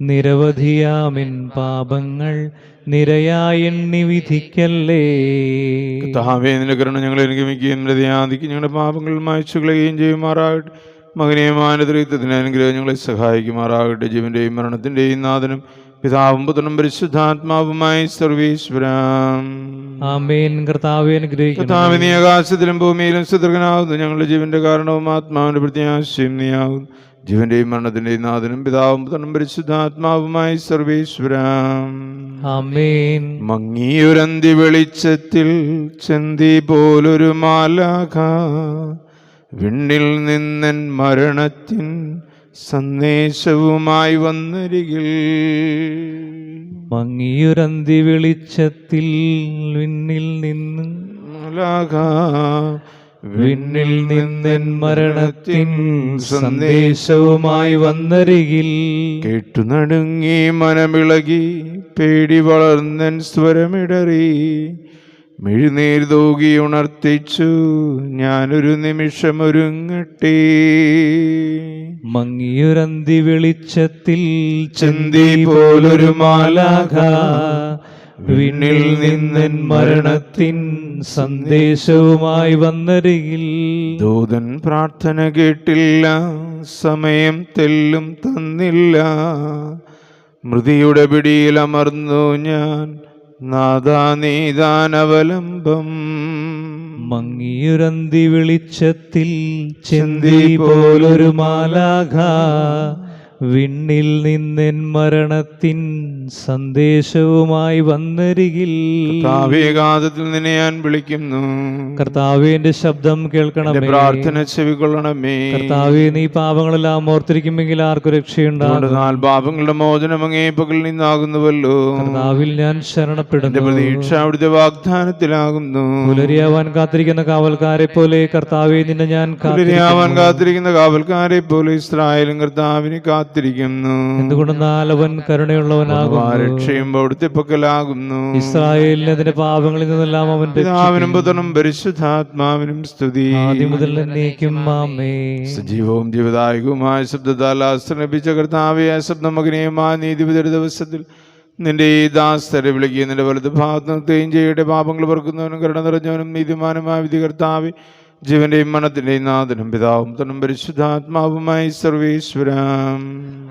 നിരവധിയാമിൻ പാപങ്ങൾ നിരയായി എണ്ണി വിധിക്കല്ലേ. കർത്താവേ, നിന്റെ കരുണ ഞങ്ങളെ അനുഗമിക്കുകയും ഹൃദയാദിക്ക് ഞങ്ങളുടെ പാപങ്ങൾ മായ്ച്ചു കളയുകയും ചെയ്യുമാറാകട്ടെ. മകനീയമായ ദൈവത്തിന് അനുഗ്രഹം ഞങ്ങളെ സഹായിക്കുമാറാകട്ടെ. ജീവന്റെയും മരണത്തിന്റെയും നാഥനും പിതാവും പുത്രനും പരിശുദ്ധാത്മാവുമായി സർവീശ്വരം. ആമേൻ. കർത്താവേ, അനുഗ്രഹിക്കണമേ. കർത്താവേ, നീ ആകാശത്തിലും ഭൂമിയിലും സുദൃഢനാകുന്നു. ഞങ്ങളുടെ ജീവന്റെ കാരണവും ആത്മാവിന്റെ പ്രത്യാശയും നീയാകുന്നു. ജീവന്റെയും മരണത്തിന്റെയും നാഥനും പിതാവും പുത്രനും പരിശുദ്ധാത്മാവുമായി സർവീശ്വരം. ആമേൻ. മങ്ങിയൊരന്തി വെളിച്ചത്തിൽ ചെന്തി പോലൊരു മാലാഖ വിണ്ണിൽ നിന്നൻ മരണത്തിൻ സന്ദേശവുമായി വന്നരികിൽ. മങ്ങിയൊരന്തി വെളിച്ചത്തിൽ വിണ്ണിൽ നിന്ന് വിണ്ണിൽ നിന്നൻ മരണത്തിൻ സന്ദേശവുമായി വന്നരികിൽ. കേട്ടു നടുങ്ങി മനമിളകി പേടി വളർന്നൻ സ്വരമിടറി. മിഴുനീർ തൂകി ഉണർത്തിച്ചു ഞാനൊരു നിമിഷം ഒരുങ്ങട്ടെ. മങ്ങിയൊരന്തി വെളിച്ചത്തിൽ ചെന്തി പോലൊരു മാലാഖ വിണ്ണിൽ നിന്നൻ മരണത്തിൻ സന്ദേശവുമായി വന്നരികിൽ. ദൂതൻ പ്രാർത്ഥന കേട്ടില്ല, സമയം തെല്ലും തന്നില്ല. മൃതിയുടെ പിടിയിൽ അമർന്നു ഞാൻ, നാഥാ നീതാനവലംബം. മങ്ങിയൊരന്തി വെളിച്ചത്തിൽ ചെന്തി പോലൊരു മാലാഖ വിണ്ണിൽ നിന്നെൻ മരണത്തിൻ സന്ദേശവുമായി വന്നരികിൽ. കാവ്യകാതത്തിൽ നിന്നെ ഞാൻ വിളിക്കുന്നു. കർത്താവേ, എന്റെ ശബ്ദം കേൾക്കണമേ. പ്രാർത്ഥന ചെവികൊള്ളണമേ. കർത്താവേ, നീ പാപങ്ങളെല്ലാം ഓർത്തിരിക്കുമെങ്കിൽ ആർക്കു രക്ഷയുണ്ടാകും? പാപങ്ങളുടെ മോചനം അങ്ങേ പകലിൽ നിന്നാകുന്നുവല്ലോ. കർത്താവിൽ ഞാൻ ശരണപ്പെടുന്നു. പ്രതീക്ഷ അവിടുത്തെ വാഗ്ദാനത്തിലാകുന്നു. പുലരിയാവാൻ കാത്തിരിക്കുന്ന കാവൽക്കാരെ പോലെ കർത്താവെ നിന്നെ ഞാൻ കാത്തിരിക്കുന്ന കാവൽക്കാരെ പോലെ ഇസ്രായേലും കർത്താവിനെ കാത്തിരിക്കുന്നു. എന്തുകൊണ്ടെന്നാൽ അവൻ കരുണയുള്ളവനാകുന്നു, രക്ഷയും അവിടുത്തെ പക്കലാകുന്നു. ഇസ്രായേലിന് അതിന്റെ പാപങ്ങളിൽ നിന്നെല്ലാം അവൻ പിതാവിനും പുത്രനും പരിശുദ്ധാത്മാവിനും സ്തുതി. ആദ്യം മുതൽ എന്നേക്കും ആമേൻ. സജീവവും ജീവദായകവുമായ ശബ്ദത്താൽ ആശ്രയിപ്പിച്ച കർത്താവെ, ശബ്ദം മകനീയമായ നീതിപതിയുടെ ദിവസത്തിൽ നിന്റെ ഈ ദാസരെ വിളിക്കുക. നിന്റെ വലത് ഭാഗത്ത് നിർത്തുകയും ചെയ്യട്ടെ. പാപങ്ങൾ പൊറുക്കുന്നവനും കരുണ നിറഞ്ഞവനും നീതിമാനുമായ വിധി കർത്താവെ, ജീവന്റെയും മരണത്തിന്റെയും നാഥനും പിതാവും തന്നും പരിശുദ്ധാത്മാവുമായി സർവേശ്വരം.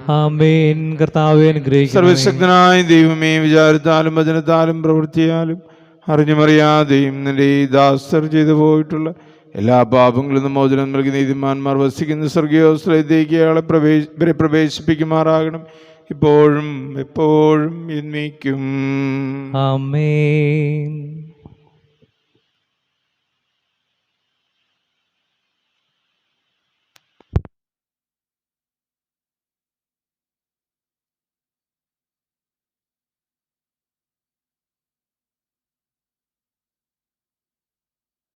ആമേൻ. കർത്താവേ, അനുഗ്രഹിക്കണമേ. സർവശക്തനായ ദൈവമേ, വിചാരത്താലും വചനത്താലും പ്രവൃത്തിയാലും അറിഞ്ഞുമറിയാതെയും നിന്റെ ഈ ദാസർ ചെയ്തു പോയിട്ടുള്ള എല്ലാ പാപങ്ങളിൽ നിന്നും മോചനം നൽകി നീതിമാന്മാർ വസിക്കുന്ന സ്വർഗീയോസ്ലത്തേക്ക് അയാളെ പ്രവേശിപ്പിക്കുമാറാകണം, ഇപ്പോഴും എപ്പോഴും എന്നേക്കും. ആമേൻ.